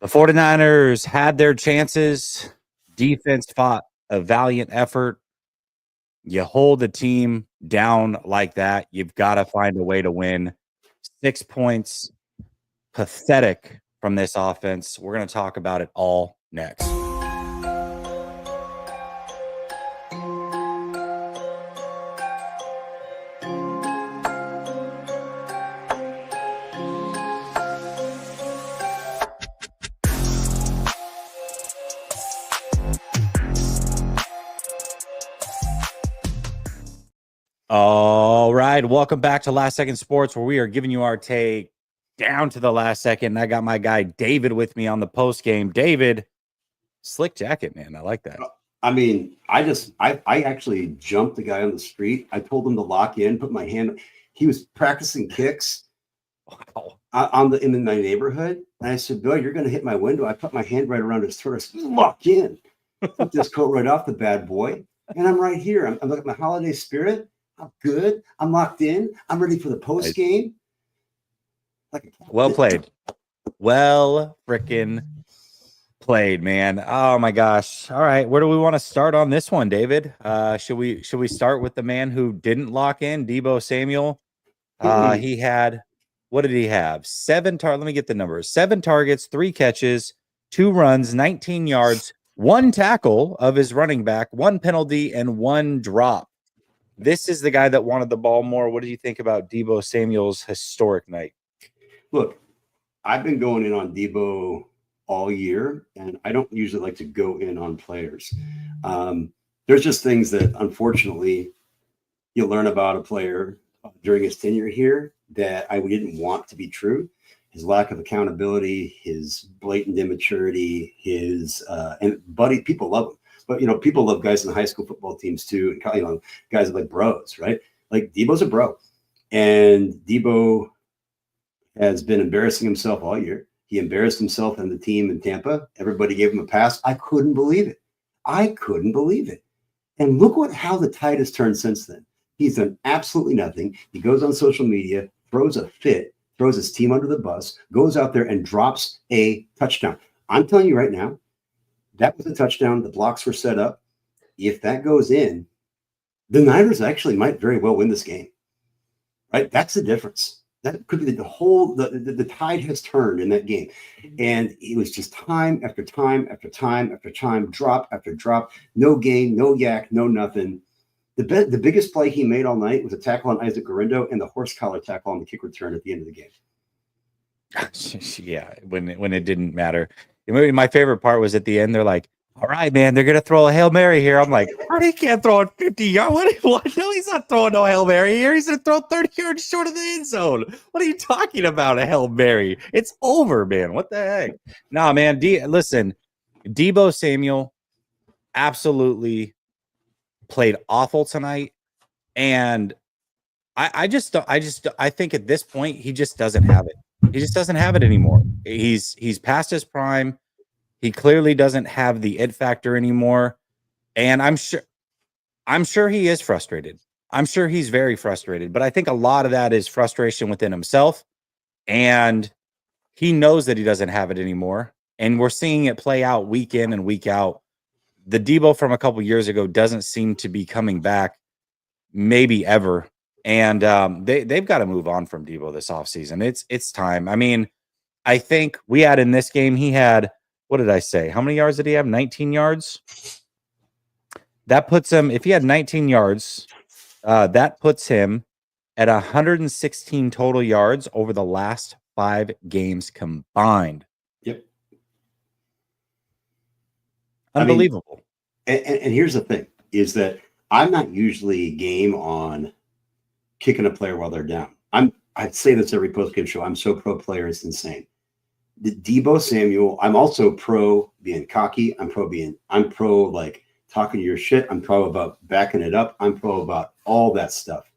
The 49ers had their chances. Defense fought a valiant effort. You hold the team down like that, you've got to find a way to win. 6 points, pathetic from this offense. We're going to talk about it all next. All right, welcome back to Last Second Sports, where we are giving you our take down to the last second. And I got my guy David with me on the post game. David, slick jacket, man. I like that. I mean, I actually jumped the guy on the street. I told him to lock in, put my hand. He was practicing kicks in my neighborhood, and I said, "Bill, you're going to hit my window." I put my hand right around his throat. I said, "Lock in." Took this coat right off the bad boy, and I'm right here. I'm looking at my holiday spirit. I'm good. I'm locked in. I'm ready for the post game. Well played. Well freaking played, man. Oh my gosh. All right, where do we want to start on this one, David? Should we start with the man who didn't lock in, Deebo Samuel? He had, what did he have? Let me get the numbers. 7 targets, 3 catches, 2 runs, 19 yards, 1 tackle of his running back, 1 penalty, and 1 drop. This is the guy that wanted the ball more. What do you think about Deebo Samuel's historic night? Look, I've been going in on Deebo all year, and I don't usually like to go in on players. There's just things that, unfortunately, you learn about a player during his tenure here that I didn't want to be true. His lack of accountability, his blatant immaturity, people love him. But, people love guys in the high school football teams too. And, guys are like bros, right? Like Deebo's a bro. And Deebo has been embarrassing himself all year. He embarrassed himself and the team in Tampa. Everybody gave him a pass. I couldn't believe it. And look how the tide has turned since then. He's done absolutely nothing. He goes on social media, throws a fit, throws his team under the bus, goes out there and drops a touchdown. I'm telling you right now, that was a touchdown. The blocks were set up. If that goes in, the Niners actually might very well win this game. Right? That's the difference. That could be the tide has turned in that game. And it was just time after time after time after time, drop after drop, no gain, no yak, no nothing. The biggest play he made all night was a tackle on Isaac Gorindo and the horse collar tackle on the kick return at the end of the game. Yeah, when it didn't matter. My favorite part was at the end. They're like, "All right, man, they're gonna throw a Hail Mary here." I'm like, "He can't throw it 50 yards. What? No, he's not throwing no Hail Mary here. He's gonna throw 30 yards short of the end zone. What are you talking about? A Hail Mary? It's over, man. What the heck? Nah, man. Listen, Deebo Samuel absolutely played awful tonight, and I think at this point he just doesn't have it. He just doesn't have it anymore. He's past his prime. He clearly doesn't have the it factor anymore. And I'm sure he is frustrated. I'm sure he's very frustrated, but I think a lot of that is frustration within himself. And he knows that he doesn't have it anymore. And we're seeing it play out week in and week out. The Deebo from a couple years ago doesn't seem to be coming back, maybe ever. And they've got to move on from Deebo this offseason. It's time. I mean, I think we had in this game, he had, what did I say? How many yards did he have? 19 yards. That puts him, if he had 19 yards, that puts him at 116 total yards over the last 5 games combined. Yep. Unbelievable. I mean, and here's the thing, is that I'm not usually game on kicking a player while they're down. I'd say this every post-game show. I'm so pro player, it's insane. The Deebo Samuel, I'm also pro being cocky. I'm pro like talking your shit. I'm pro about backing it up. I'm pro about all that stuff.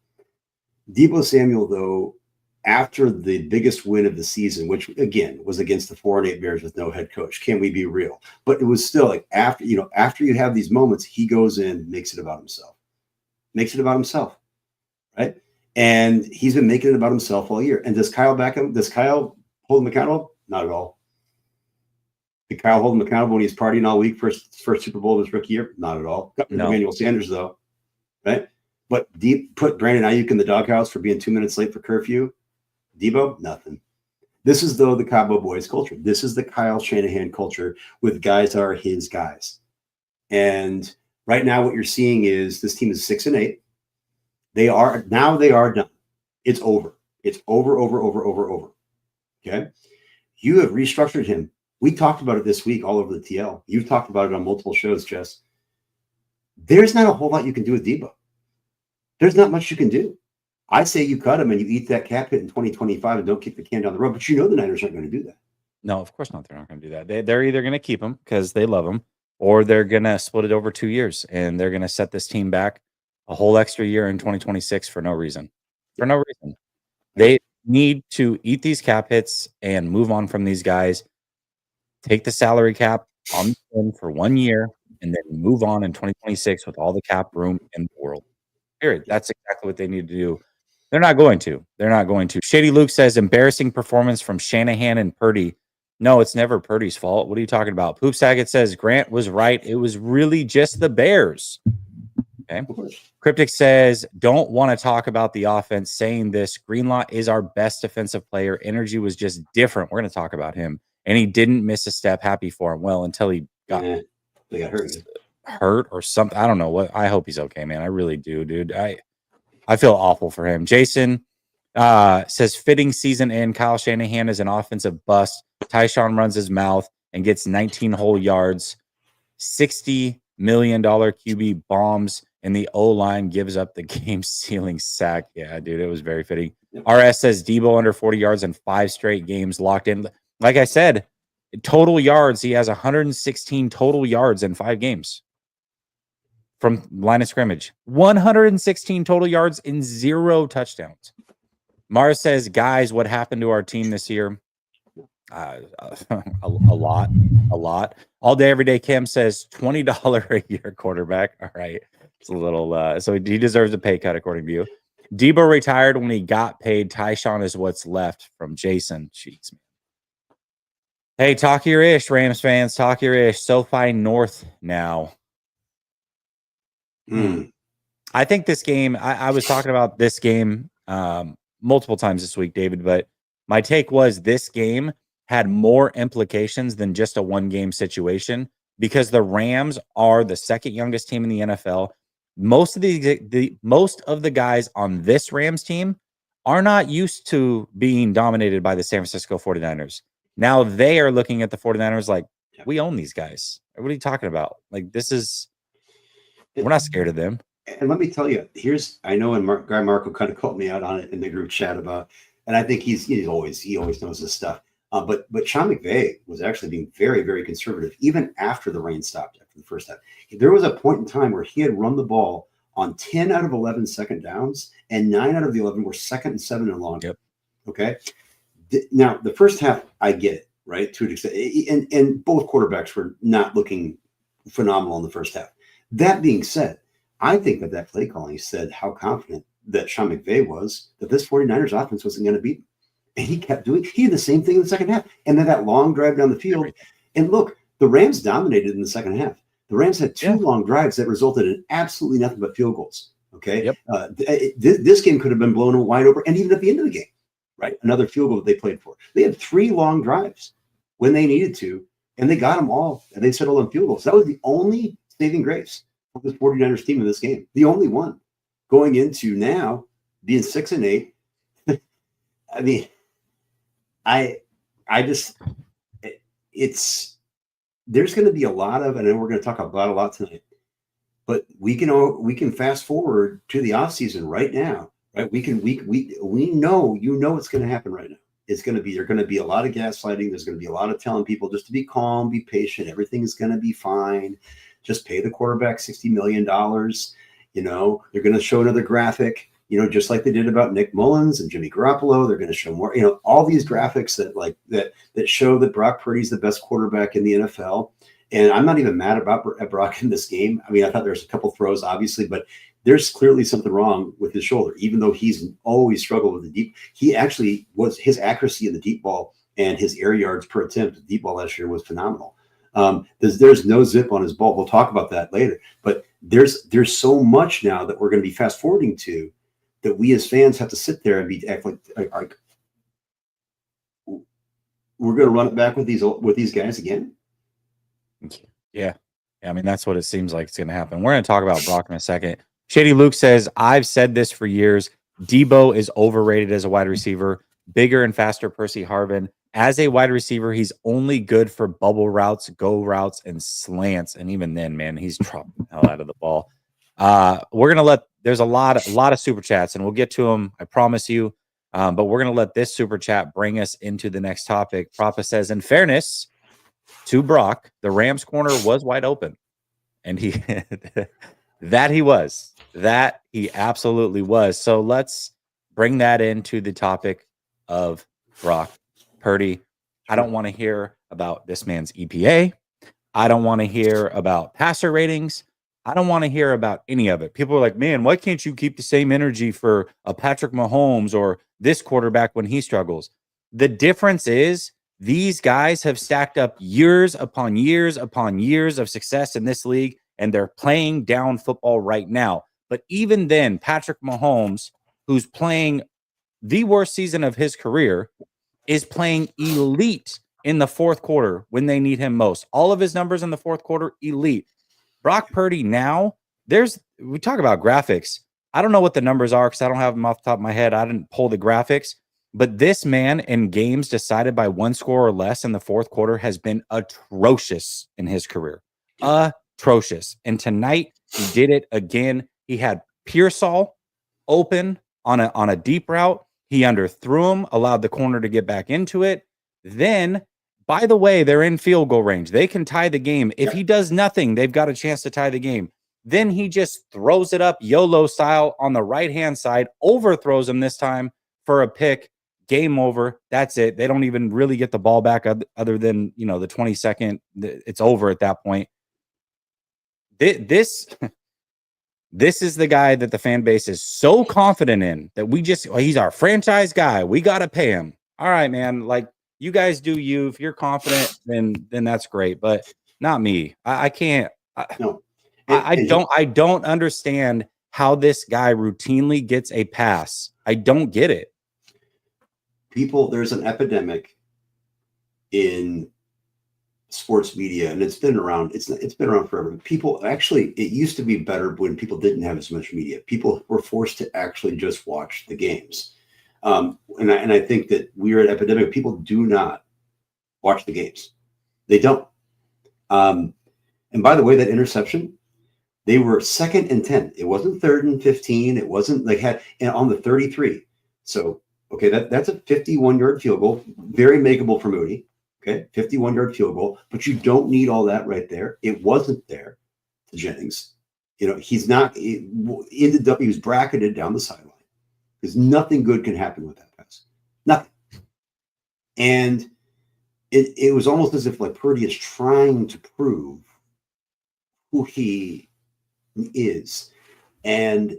Deebo Samuel, though, after the biggest win of the season, which again was against the 4-8 Bears with no head coach, can we be real? But it was still like after you have these moments, he goes in, makes it about himself, right? And he's been making it about himself all year. And does Kyle hold him accountable? Not at all. Did Kyle hold him accountable when he's partying all week for his first Super Bowl of his rookie year? Not at all. Got rid of Emmanuel Sanders, though, right? But put Brandon Ayuk in the doghouse for being 2 minutes late for curfew. Debo, nothing. This is, though, the Cabo Boys culture. This is the Kyle Shanahan culture with guys that are his guys. And right now what you're seeing is this team is 6-8. They are done. It's over. It's over. Okay. You have restructured him. We talked about it this week all over the TL. You've talked about it on multiple shows, Jess. There's not a whole lot you can do with Debo. There's not much you can do. I say you cut him and you eat that cap hit in 2025 and don't kick the can down the road. But you know the Niners aren't going to do that. No, of course not. They're not going to do that. They're either going to keep him because they love him, or they're going to split it over 2 years and they're going to set this team back a whole extra year in 2026 for no reason. For no reason. They need to eat these cap hits and move on from these guys. Take the salary cap on them for 1 year and then move on in 2026 with all the cap room in the world. Period. That's exactly what they need to do. They're not going to. They're not going to. Shady Luke says, embarrassing performance from Shanahan and Purdy. No, it's never Purdy's fault. What are you talking about? Poop Saget says, Grant was right. It was really just the Bears. Okay. Cryptic says, don't want to talk about the offense, saying this. Greenlaw is our best defensive player. Energy was just different. We're going to talk about him. And he didn't miss a step. Happy for him. Well, until he got hurt or something. I don't know what. I hope he's okay, man. I really do, dude. I feel awful for him. Jason says, fitting season in. Kyle Shanahan is an offensive bust. Tyshawn runs his mouth and gets 19 whole yards. $60 million QB bombs, and the O-line gives up the game-sealing sack. Yeah, dude, it was very fitting. Yep. RS says Debo under 40 yards in 5 straight games locked in. Like I said, total yards, he has 116 total yards in 5 games from line of scrimmage. 116 total yards in 0 touchdowns. Mara says, guys, what happened to our team this year? A lot. All day, every day. Kim says $20 a year quarterback. All right. It's a little, so he deserves a pay cut according to you. Debo retired when he got paid. Tyshawn is what's left from Jason. Jeez, man. Hey, talk your ish, Rams fans. Talk your ish. SoFi North now. I think this game, I was talking about this game multiple times this week, David, but my take was this game had more implications than just a 1-game situation because the Rams are the second youngest team in the NFL. Most of the guys on this Rams team are not used to being dominated by the San Francisco 49ers. Now they are looking at the 49ers like, we own these guys. What are you talking about? Like, we're not scared of them. And let me tell you, I know, and Guy Marco kind of called me out on it in the group chat about, and I think he always knows this stuff. But Sean McVay was actually being very, very conservative, even after the rain stopped after the first half. There was a point in time where he had run the ball on 10 out of 11 second downs, and 9 out of the 11 were 2nd and 7 and long. Yep. Okay. Now, the first half, I get it, right? To an extent. And both quarterbacks were not looking phenomenal in the first half. That being said, I think that play calling said how confident that Sean McVay was that this 49ers offense wasn't going to beat him. And he kept doing – he did the same thing in the second half. And then that long drive down the field. And look, the Rams dominated in the second half. The Rams had 2 long drives that resulted in absolutely nothing but field goals, okay? Yep. This game could have been blown wide open, and even at the end of the game, right? Another field goal that they played for. They had 3 long drives when they needed to, and they got them all, and they settled on field goals. That was the only saving grace of this 49ers team in this game. The only one. Going into now being 6-8, I mean – there's going to be a lot of, and then we're going to talk about a lot tonight, but we can fast forward to the off season right now, right? We know, it's going to happen right now. There's going to be a lot of gaslighting. There's going to be a lot of telling people just to be calm, be patient. Everything is going to be fine. Just pay the quarterback $60 million. They're going to show another graphic. Just like they did about Nick Mullins and Jimmy Garoppolo, they're going to show more, all these graphics that show that Brock Purdy's the best quarterback in the NFL. And I'm not even mad about Brock in this game. I mean, I thought there's a couple throws, obviously, but there's clearly something wrong with his shoulder, even though he's always struggled with the deep. He actually his accuracy in the deep ball and his air yards per attempt, the deep ball last year was phenomenal. There's no zip on his ball. We'll talk about that later. But there's so much now that we're going to be fast forwarding to that we as fans have to sit there and act like we're going to run it back with these guys again. Yeah. I mean, that's what it seems like it's going to happen. We're going to talk about Brock in a second. Shady Luke says, I've said this for years. Debo is overrated as a wide receiver. Bigger and faster Percy Harvin. As a wide receiver, he's only good for bubble routes, go routes, and slants. And even then, man, he's dropping the hell out of the ball. We're going to there's a lot of super chats, and we'll get to them, I promise you. But we're going to let this super chat bring us into the next topic. Propa says, in fairness to Brock, the Rams corner was wide open. And he that he absolutely was. So let's bring that into the topic of Brock Purdy. I don't want to hear about this man's EPA. I don't want to hear about passer ratings. I don't want to hear about any of it. People are like, man, why can't you keep the same energy for a Patrick Mahomes or this quarterback when he struggles? The difference is these guys have stacked up years upon years upon years of success in this league, and they're playing down football right now. But even then, Patrick Mahomes, who's playing the worst season of his career, is playing elite in the fourth quarter when they need him most. All of his numbers in the fourth quarter, elite. Brock Purdy now, we talk about graphics. I don't know what the numbers are because I don't have them off the top of my head. I didn't pull the graphics. But this man in games decided by one score or less in the fourth quarter has been atrocious in his career. Atrocious. And tonight he did it again. He had Pearsall open on a deep route. He underthrew him, allowed the corner to get back into it. Then, by the way, they're in field goal range. They can tie the game. If he does nothing, they've got a chance to tie the game. Then he just throws it up YOLO style on the right-hand side, overthrows him this time for a pick. Game over. That's it. They don't even really get the ball back other than, the 22nd. It's over at that point. This is the guy that the fan base is so confident in that he's our franchise guy. We got to pay him. All right, man. Like, you guys do you. If you're confident, then that's great. But not me. I can't. I don't understand how this guy routinely gets a pass. I don't get it. There's an epidemic in sports media, and it's been around. It's been around forever. It used to be better when people didn't have as much media. People were forced to actually just watch the games. And I think that we're at an epidemic. People do not watch the games. They don't. And by the way, that interception, they were 2nd and 10. It wasn't 3rd and 15. It wasn't on the 33. So, okay, that's a 51-yard field goal. Very makeable for Moody. Okay, 51-yard field goal. But you don't need all that right there. It wasn't there to Jennings. He's not in the W. He was bracketed down the sideline. Because nothing good can happen with that pass. Nothing. And it was almost as if Purdy is trying to prove who he is. And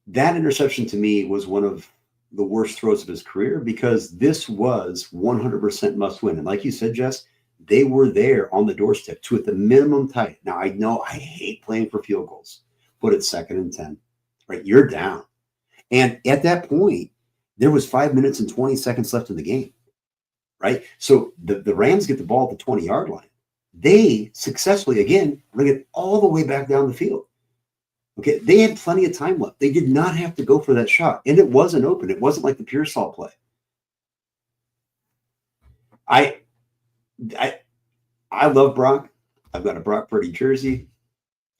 that interception to me was one of the worst throws of his career because this was 100% must win. And like you said, Jess, they were there on the doorstep to at the minimum tie it. Now, I know I hate playing for field goals, but it's 2nd and 10, right? You're down. And at that point, there was 5 minutes and 20 seconds left in the game, right? So the Rams get the ball at the 20-yard line. They successfully, again, bring it all the way back down the field. Okay, they had plenty of time left. They did not have to go for that shot. And it wasn't open. It wasn't like the Pearsall play. I love Brock. I've got a Brock Purdy jersey.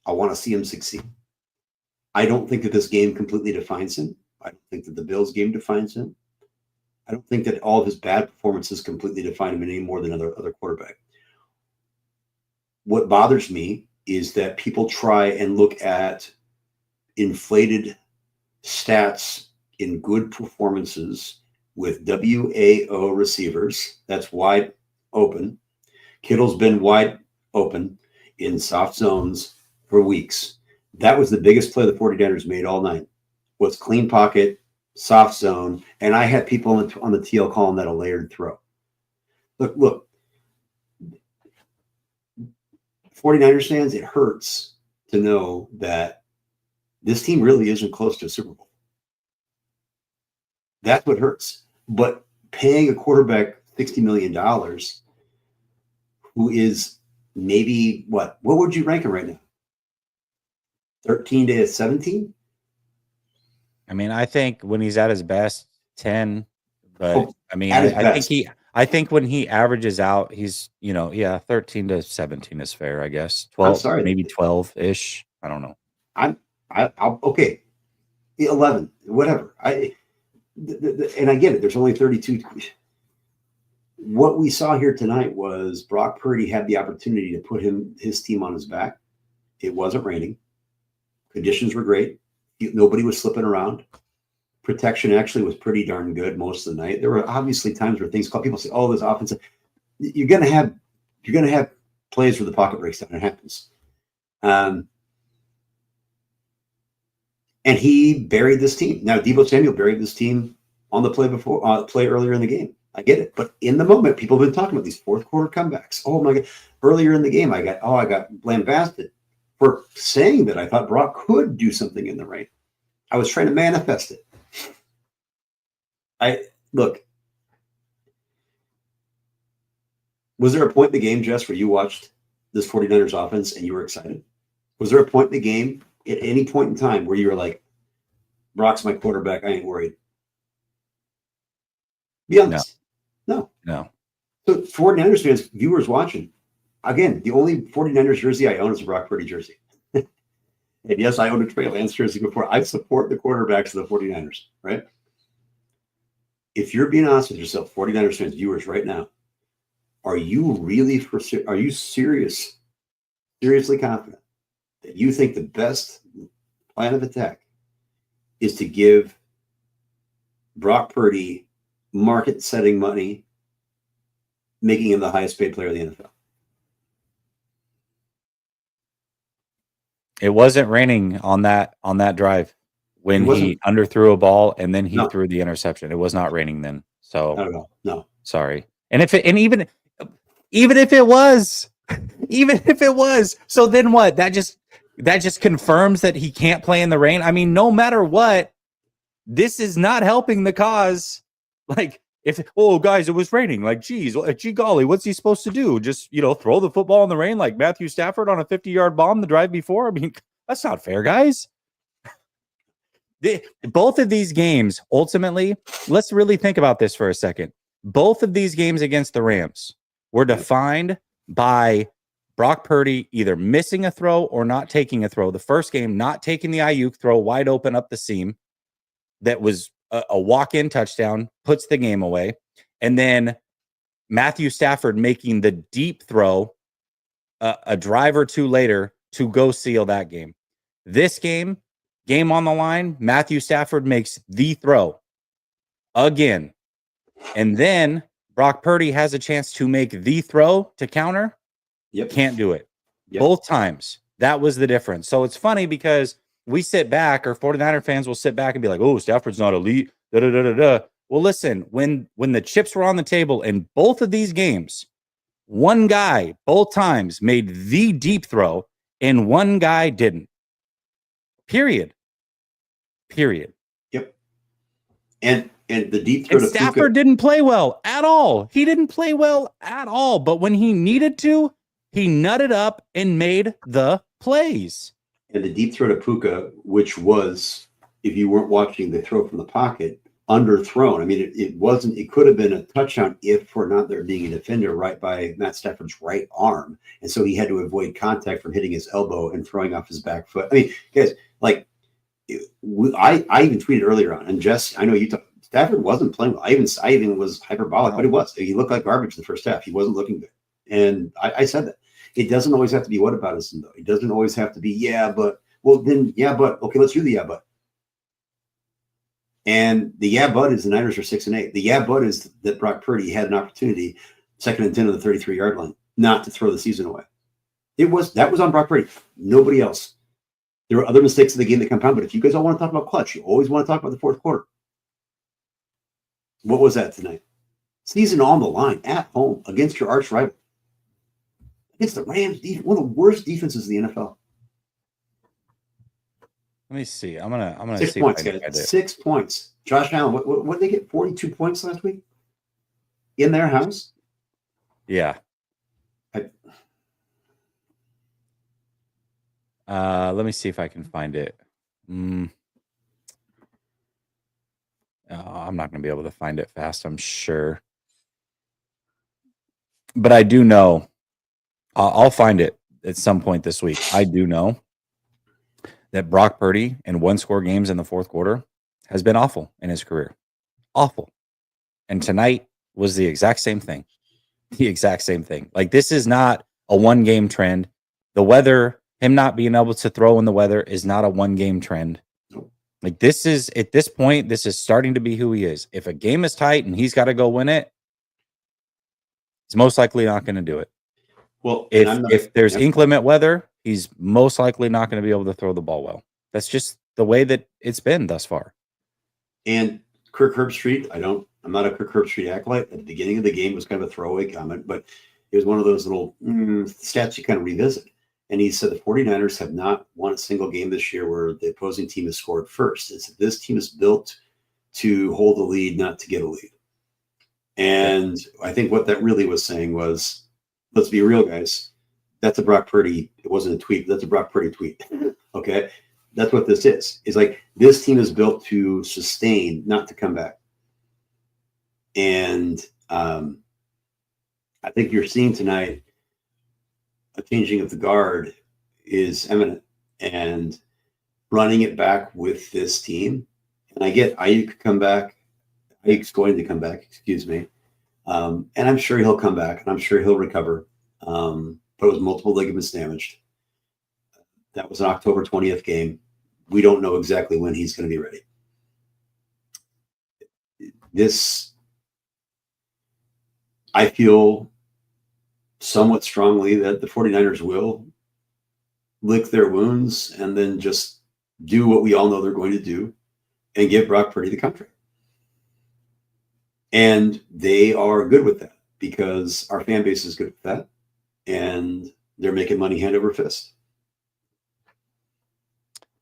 I want to see him succeed. I don't think that this game completely defines him. I don't think that the Bills game defines him. I don't think that all of his bad performances completely define him any more than other quarterback. What bothers me is that people try and look at inflated stats in good performances with WAO receivers. That's wide open. Kittle's been wide open in soft zones for weeks. That was the biggest play the 49ers made all night, was clean pocket, soft zone, and I had people on the TL calling that a layered throw. Look, 49ers fans, it hurts to know that this team really isn't close to a Super Bowl. That's what hurts. But paying a quarterback $60 million, who is maybe what would you rank him right now? 13 to 17? I mean, I think when he's at his best, 10. But Oh, I mean, at his I think best. I think when he averages out, he's, 13 to 17 is fair, I guess. I'm 12, sorry. maybe 12-ish. I don't know. I'll okay. 11, whatever. And I get it. There's only 32. What we saw here tonight was Brock Purdy had the opportunity to put his team on his back. It wasn't raining. Conditions were great. Nobody was slipping around. Protection actually was pretty darn good most of the night. There were obviously times where things called. People say, "Oh, this offensive." You're gonna have plays where the pocket breaks down. It happens. And he buried this team. Now, Deebo Samuel buried this team on the play earlier in the game. I get it. But in the moment, people have been talking about these fourth quarter comebacks. Oh my God. Earlier in the game, I got lambasted for saying that I thought Brock could do something in the rain. I was trying to manifest it. Look, was there a point in the game, Jess, where you watched this 49ers offense and you were excited? Was there a point in the game at any point in time where you were like, Brock's my quarterback, I ain't worried? Be honest. No. So 49ers fans, viewers watching, again, the only 49ers jersey I own is a Brock Purdy jersey. And yes, I owned a Trey Lance jersey before. I support the quarterbacks of the 49ers, right? If you're being honest with yourself, 49ers fans, viewers right now, are you seriously confident that you think the best plan of attack is to give Brock Purdy market-setting money, making him the highest paid player in the NFL? It wasn't raining on that drive when he underthrew a ball and then he threw the interception. It was not raining then. So not at all. No. Sorry. And even if it was, so then what? That just confirms that he can't play in the rain. I mean, no matter what, this is not helping the cause. Like, guys, it was raining. Like, gee golly, what's he supposed to do? Just, throw the football in the rain like Matthew Stafford on a 50-yard bomb the drive before? I mean, that's not fair, guys. Both of these games, ultimately, let's really think about this for a second. Both of these games against the Rams were defined by Brock Purdy either missing a throw or not taking a throw. The first game, not taking the Ayuk throw wide open up the seam. That was a walk-in touchdown, puts the game away. And then Matthew Stafford making the deep throw a drive or two later to go seal that game. This game on the line, Matthew Stafford makes the throw again. And then Brock Purdy has a chance to make the throw to counter. Yep. Can't do it. Yep. Both times. That was the difference. So it's funny because we sit back, or 49er fans will sit back and be like, oh, Stafford's not elite. Well, listen, when the chips were on the table in both of these games, one guy both times made the deep throw and one guy didn't. Period. Yep. And the deep throw to Stafford didn't play well at all. He didn't play well at all. But when he needed to, he nutted up and made the plays. And the deep throw to Puka, which was, if you weren't watching the throw from the pocket, underthrown. I mean, it could have been a touchdown if for not there being a defender right by Matt Stafford's right arm. And so he had to avoid contact from hitting his elbow and throwing off his back foot. I mean, guys, like, I even tweeted earlier on, and Jess, I know you talked, Stafford wasn't playing well. I even was hyperbolic, but he was. He looked like garbage in the first half. He wasn't looking good. And I said that. It doesn't always have to be whataboutism, though. It doesn't always have to be, okay, let's do the yeah, but. And the yeah, but is the Niners are 6-8. The yeah, but is that Brock Purdy had an opportunity, 2nd and 10 on the 33-yard line, not to throw the season away. That was on Brock Purdy. Nobody else. There were other mistakes in the game that compound, but if you guys all want to talk about clutch, you always want to talk about the fourth quarter. What was that tonight? Season on the line at home against your arch rival. against the Rams, one of the worst defenses in the NFL. Let me see. I'm gonna 6 see points, if I guys. can find it. 6 points. Josh Allen, what did they get? 42 points last week in their house. Yeah. Let me see if I can find it. I'm not going to be able to find it fast, I'm sure. But I do know, I'll find it at some point this week. I do know that Brock Purdy in one-score games in the fourth quarter has been awful in his career. Awful. And tonight was the exact same thing. The exact same thing. Like, this is not a one-game trend. The weather, him not being able to throw in the weather is not a one-game trend. Like, this is, at this point, this is starting to be who he is. If a game is tight and he's got to go win it, he's most likely not going to do it. Well, if there's inclement weather, he's most likely not going to be able to throw the ball well. That's just the way that it's been thus far. And Kirk Herbstreit, I'm not a Kirk Herbstreit acolyte. At the beginning of the game was kind of a throwaway comment, but it was one of those little stats you kind of revisit. And he said the 49ers have not won a single game this year where the opposing team has scored first. It's this team is built to hold the lead, not to get a lead. And I think what that really was saying was, let's be real, guys. That's a Brock Purdy. It wasn't a tweet. That's a Brock Purdy tweet. Okay. That's what this is. It's like this team is built to sustain, not to come back. And I think you're seeing tonight a changing of the guard is imminent, and running it back with this team. And I get Ayuk could come back. Ayuk's going to come back, excuse me. And I'm sure he'll come back, and I'm sure he'll recover. But it was multiple ligaments damaged. That was an October 20th game. We don't know exactly when he's going to be ready. I feel somewhat strongly that the 49ers will lick their wounds and then just do what we all know they're going to do and give Brock Purdy the country. And they are good with that because our fan base is good with that, and they're making money hand over fist.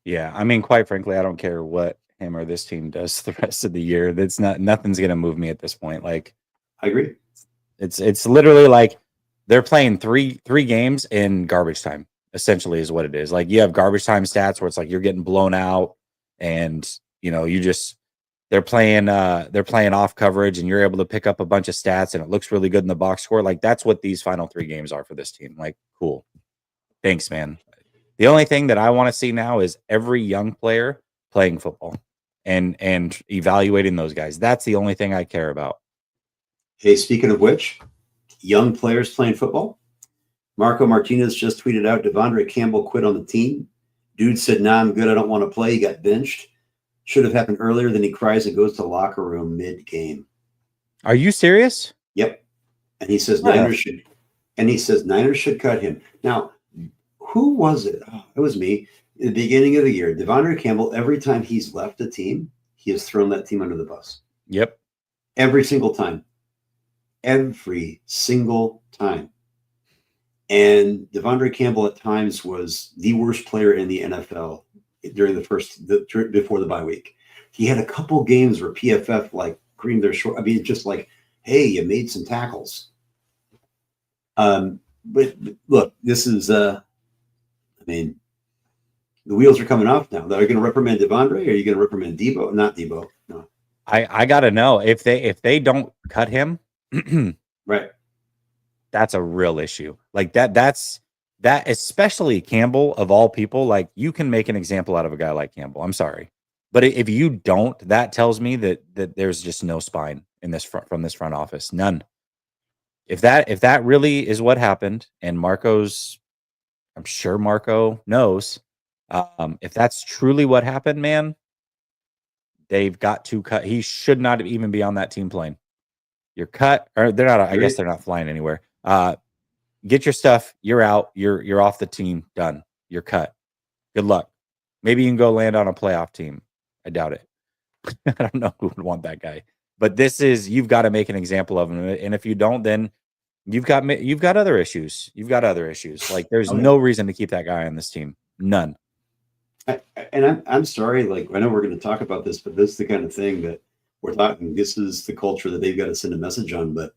Yeah, I mean, quite frankly, I don't care what him or this team does the rest of the year. Nothing's going to move me at this point. Like, I agree. It's literally like they're playing three games in garbage time, essentially, is what it is. Like, you have garbage time stats where it's like you're getting blown out, and they're playing off coverage, and you're able to pick up a bunch of stats, and it looks really good in the box score. Like, that's what these final 3 games are for this team. Like, cool. Thanks, man. The only thing that I want to see now is every young player playing football and evaluating those guys. That's the only thing I care about. Hey, speaking of which, young players playing football. Marco Martinez just tweeted out Devondre Campbell quit on the team. Dude said, "Nah, I'm good. I don't want to play." He got benched. Should have happened earlier. Then he cries and goes to the locker room mid-game. Are you serious? Yep. And he says Niners should cut him. Now, who was it? Oh, it was me. At the beginning of the year, Devondre Campbell, every time he's left a team, he has thrown that team under the bus. Yep. Every single time. Every single time. And Devondre Campbell at times was the worst player in the NFL during before the bye week. He had a couple games where PFF like creamed their short. I mean, just like, hey, you made some tackles. But look, this is I mean, the wheels are coming off now. Are you going to reprimand Devondre? Or are you going to reprimand Debo? Not Debo. No. I got to know if they don't cut him. Right. That's a real issue. Like that's especially Campbell of all people. Like, you can make an example out of a guy like Campbell. I'm sorry, but if you don't, that tells me that there's just no spine in this from this front office. None. If that really is what happened, and I'm sure Marco knows. If that's truly what happened, man, they've got to cut. He should not even be on that team plane. You're cut, or they're not. I guess they're not flying anywhere. Get your stuff. You're out. You're off the team. Done. You're cut. Good luck. Maybe you can go land on a playoff team. I doubt it. I don't know who would want that guy. But you've got to make an example of him. And if you don't, then You've got other issues. You've got other issues. Like there's no reason to keep that guy on this team. None. I'm sorry. Like I know we're going to talk about this, but this is the kind of thing that we're talking. This is the culture that they've got to send a message on. But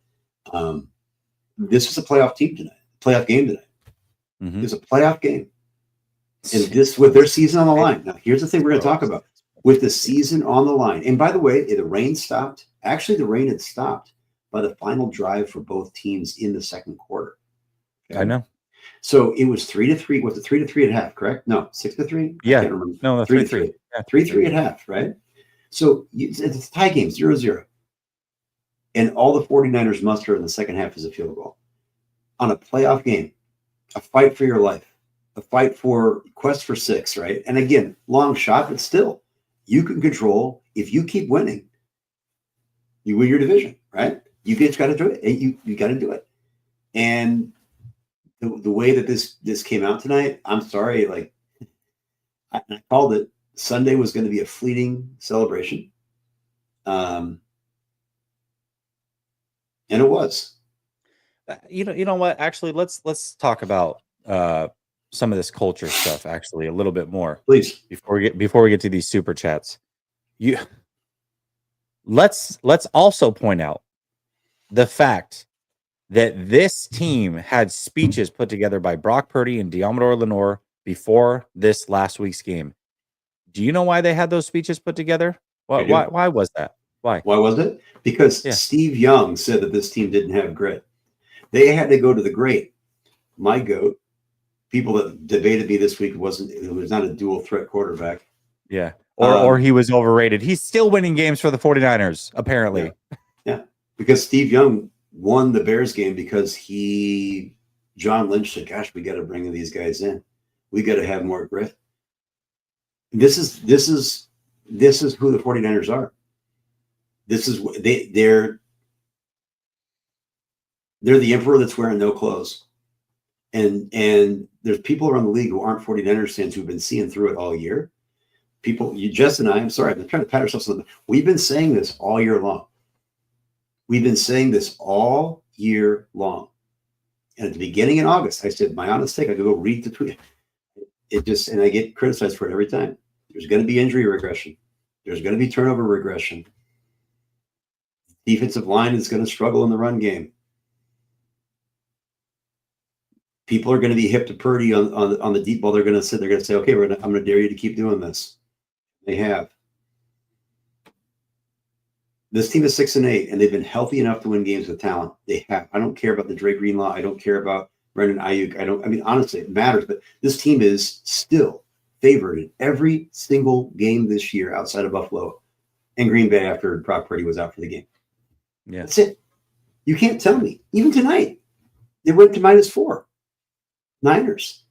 this is a playoff team tonight. Playoff game tonight. Mm-hmm. It's a playoff game, and this with their season on the line. Now, here's the thing we're going to talk about with the season on the line. And by the way, the rain stopped. Actually, the rain had stopped by the final drive for both teams in the second quarter. Okay? I know. So it was 3-3. Was it 3-3 at half? Correct? No, 6-3. Yeah. I can't remember. No, 3-3. Yeah, 3-3 at half. Right. So it's a tie game, 0-0. And all the 49ers muster in the second half is a field goal on a playoff game, a fight for your life, a fight for quest for 6. Right. And again, long shot, but still, you can control. If you keep winning, you win your division. Right. You just got to do it. You got to do it. And the way that this came out tonight, I'm sorry. Like I called it. Sunday was going to be a fleeting celebration, and it was. You know what? Actually, let's talk about some of this culture stuff. Actually, a little bit more, please, before we get to these super chats. Let's also point out the fact that this team had speeches put together by Brock Purdy and Diamador Lenore before this last week's game. Do you know why they had those speeches put together? Why was that? Why was it? Because Steve Young said that this team didn't have grit. They had to go to the great, my GOAT. People that debated me this week it was not a dual threat quarterback. Yeah. Or he was overrated. He's still winning games for the 49ers, apparently. Yeah. Because Steve Young won the Bears game because John Lynch said, gosh, we got to bring these guys in. We got to have more grit. This is who the 49ers are. This is they're the emperor that's wearing no clothes. And there's people around the league who aren't 49ers fans who've been seeing through it all year. Jess and I, I'm sorry, I'm trying to pat ourselves on the back. We've been saying this all year long. We've been saying this all year long. And at the beginning in August, I said, my honest take, I could go read the tweet. And I get criticized for it every time. There's going to be injury regression. There's going to be turnover regression. Defensive line is going to struggle in the run game. People are going to be hip to Purdy on the deep ball. They're going to say, okay, I'm going to dare you to keep doing this. They have. This team is 6-8, and they've been healthy enough to win games with talent. They have. I don't care about the Dre Greenlaw. I don't care about Brendan Ayuk. Honestly, it matters, but this team is still favored in every single game this year outside of Buffalo and Green Bay after Brock Purdy was out for the game. Yeah. That's it. You can't tell me. Even tonight, they went to -4. Niners.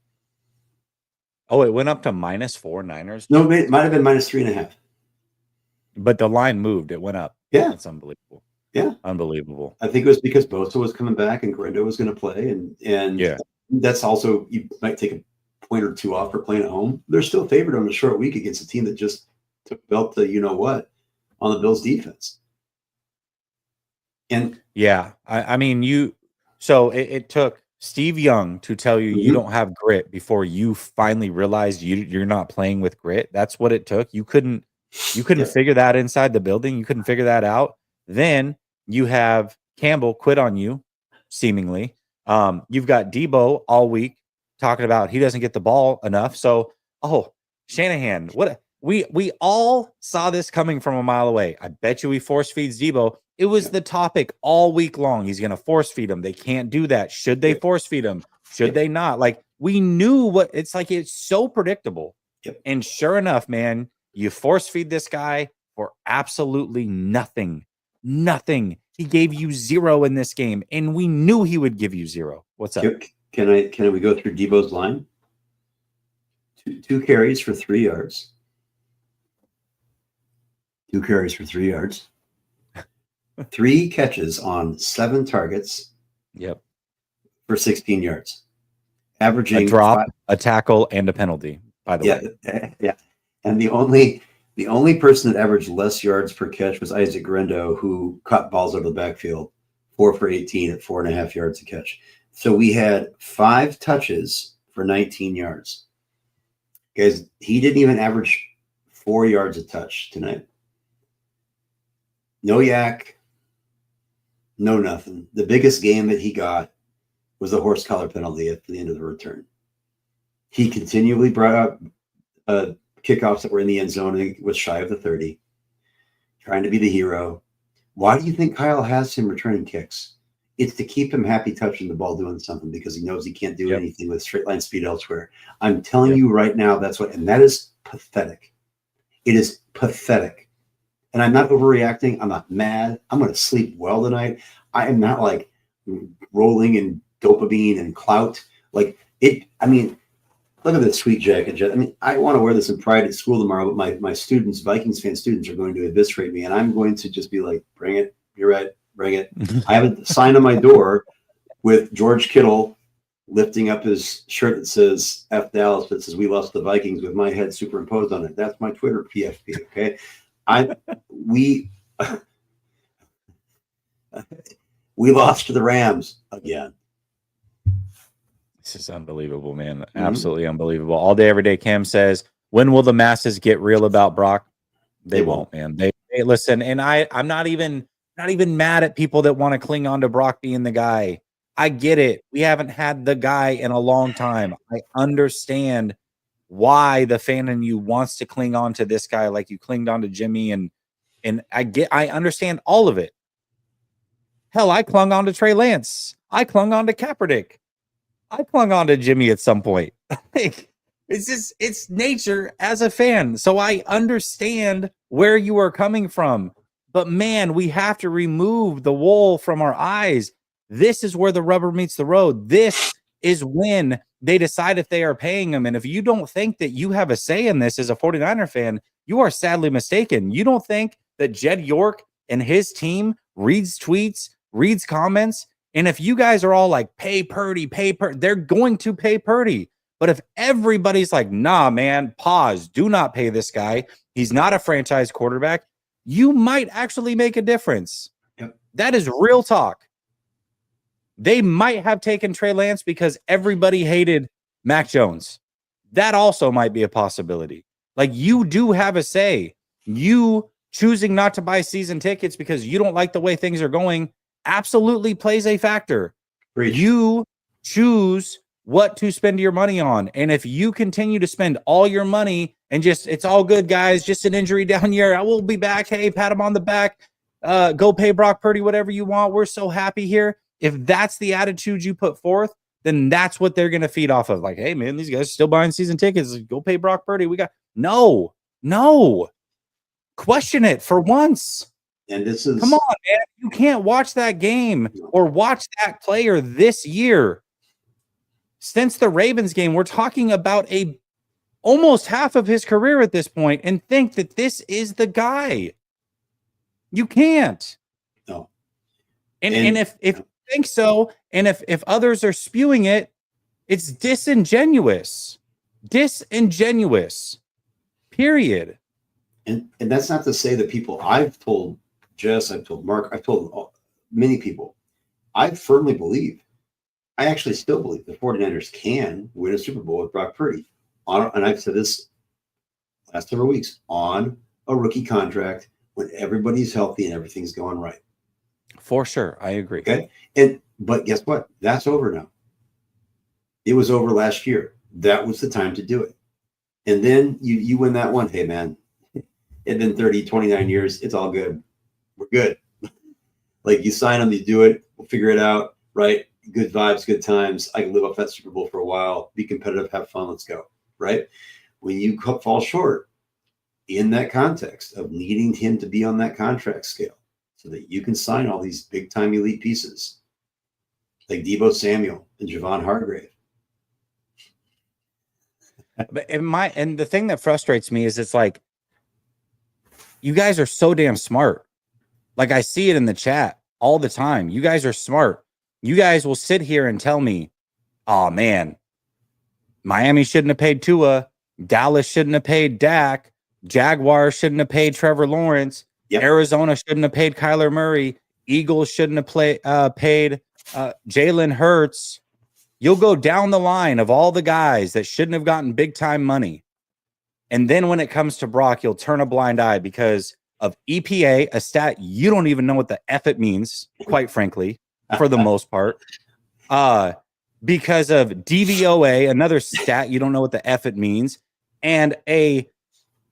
Oh, it went up to -4 Niners? No, it might have been -3.5. But the line moved. It went up. Yeah. That's unbelievable. Yeah. Unbelievable. I think it was because Bosa was coming back and Grendo was going to play. And yeah, that's also, you might take a point or two off for playing at home. They're still favored on a short week against a team that just took belt to you-know-what on the Bills defense. And yeah, so it took Steve Young to tell you you don't have grit before you finally realized you're not playing with grit. That's what it took. You couldn't figure that inside the building. You couldn't figure that out. Then you have Campbell quit on you, seemingly. You've got Debo all week talking about he doesn't get the ball enough. So, Shanahan, what we all saw this coming from a mile away. I bet you he force feeds Debo. It was the topic all week long. He's going to force feed him. They can't do that. Should they force feed him? Should they not? Like, we knew what it's like. It's so predictable. Yep. And sure enough, man, you force feed this guy for absolutely nothing. Nothing. He gave you 0 in this game, and we knew he would give you 0. What's up? Can we go through Debo's line? Two carries for 3 yards. 2 carries for 3 yards. 3 catches on 7 targets. Yep. For 16 yards. Averaging a drop, a tackle, and a penalty, by the way. Yeah. And the only person that averaged less yards per catch was Isaac Grendo, who caught balls out of the backfield 4 for 18 at 4.5 yards a catch. So we had 5 touches for 19 yards. Guys, he didn't even average 4 yards a touch tonight. No yak, no nothing. The biggest game that he got was the horse collar penalty at the end of the return. He continually brought up kickoffs that were in the end zone and was shy of the 30, trying to be the hero. Why do you think Kyle has him returning kicks? It's to keep him happy touching the ball, doing something, because he knows he can't do anything with straight line speed elsewhere. I'm telling you right now, that's what, and that is pathetic. It is pathetic. And I'm not overreacting. I'm not mad. I'm going to sleep well tonight. I am not like rolling in dopamine and clout. Like it, I mean, look at this sweet jacket. I mean, I want to wear this in pride at school tomorrow, but my students, Vikings fan students, are going to eviscerate me, and I'm going to just be like, bring it. You're right. Bring it. I have a sign on my door with George Kittle lifting up his shirt that says F Dallas, that says we lost the Vikings, with my head superimposed on it. That's my Twitter PFP. Okay. We lost to the Rams again. This is unbelievable, man. Absolutely unbelievable. All day, every day. Cam says, when will the masses get real about Brock? They won't, man. They listen. And I'm not even mad at people that want to cling on to Brock being the guy. I get it. We haven't had the guy in a long time. I understand why the fan in you wants to cling on to this guy like you clinged on to Jimmy, and I understand all of it. Hell, I clung on to Trey Lance. I clung on to Kaepernick. I clung on to Jimmy at some point. Like, it's nature as a fan. So I understand where you are coming from. But man, we have to remove the wool from our eyes. This is where the rubber meets the road. This is when they decide if they are paying him. And if you don't think that you have a say in this as a 49er fan, you are sadly mistaken. You don't think that Jed York and his team reads tweets, reads comments, and if you guys are all like, pay Purdy, they're going to pay Purdy. But if everybody's like, nah, man, pause, do not pay this guy, he's not a franchise quarterback, you might actually make a difference. Yep. That is real talk. They might have taken Trey Lance because everybody hated Mac Jones. That also might be a possibility. Like, you do have a say. You choosing not to buy season tickets because you don't like the way things are going absolutely plays a factor. Preach. You choose what to spend your money on. And if you continue to spend all your money and just, it's all good, guys, just an injury down here, I will be back. Hey, pat him on the back. Go pay Brock Purdy whatever you want. We're so happy here. If that's the attitude you put forth, then that's what they're going to feed off of. Like, hey, man, these guys are still buying season tickets. Go pay Brock Purdy. We got no. Question it for once. And this is, come on, man. You can't watch that game or watch that player this year. Since the Ravens game, we're talking about almost half of his career at this point, and think that this is the guy. You can't. No. And if you think so, and if others are spewing it, it's disingenuous. Period. And that's not to say that people, I've told Jess, I've told Mark, I've told many people, I firmly believe, I actually still believe the 49ers can win a Super Bowl with Brock Purdy. And I've said this last several weeks, on a rookie contract when everybody's healthy and everything's going right. For sure. I agree. Okay. But guess what? That's over now. It was over last year. That was the time to do it. And then you win that one. Hey, man, it's been 30, 29 years. It's all good. We're good. Like, you sign them, you do it. We'll figure it out. Right. Good vibes, good times. I can live off that Super Bowl for a while. Be competitive, have fun. Let's go. Right. When you fall short in that context of needing him to be on that contract scale so that you can sign all these big time elite pieces like Deebo Samuel and Javon Hargrave. And the thing that frustrates me is, it's like, you guys are so damn smart. Like, I see it in the chat all the time. You guys are smart. You guys will sit here and tell me, oh man, Miami shouldn't have paid Tua. Dallas shouldn't have paid Dak. Jaguars shouldn't have paid Trevor Lawrence. Yep. Arizona shouldn't have paid Kyler Murray. Eagles shouldn't have paid. Jalen Hurts. You'll go down the line of all the guys that shouldn't have gotten big time money. And then when it comes to Brock, you'll turn a blind eye because of EPA, a stat you don't even know what the F it means, quite frankly, for the most part. Because of DVOA, another stat you don't know what the F it means, and a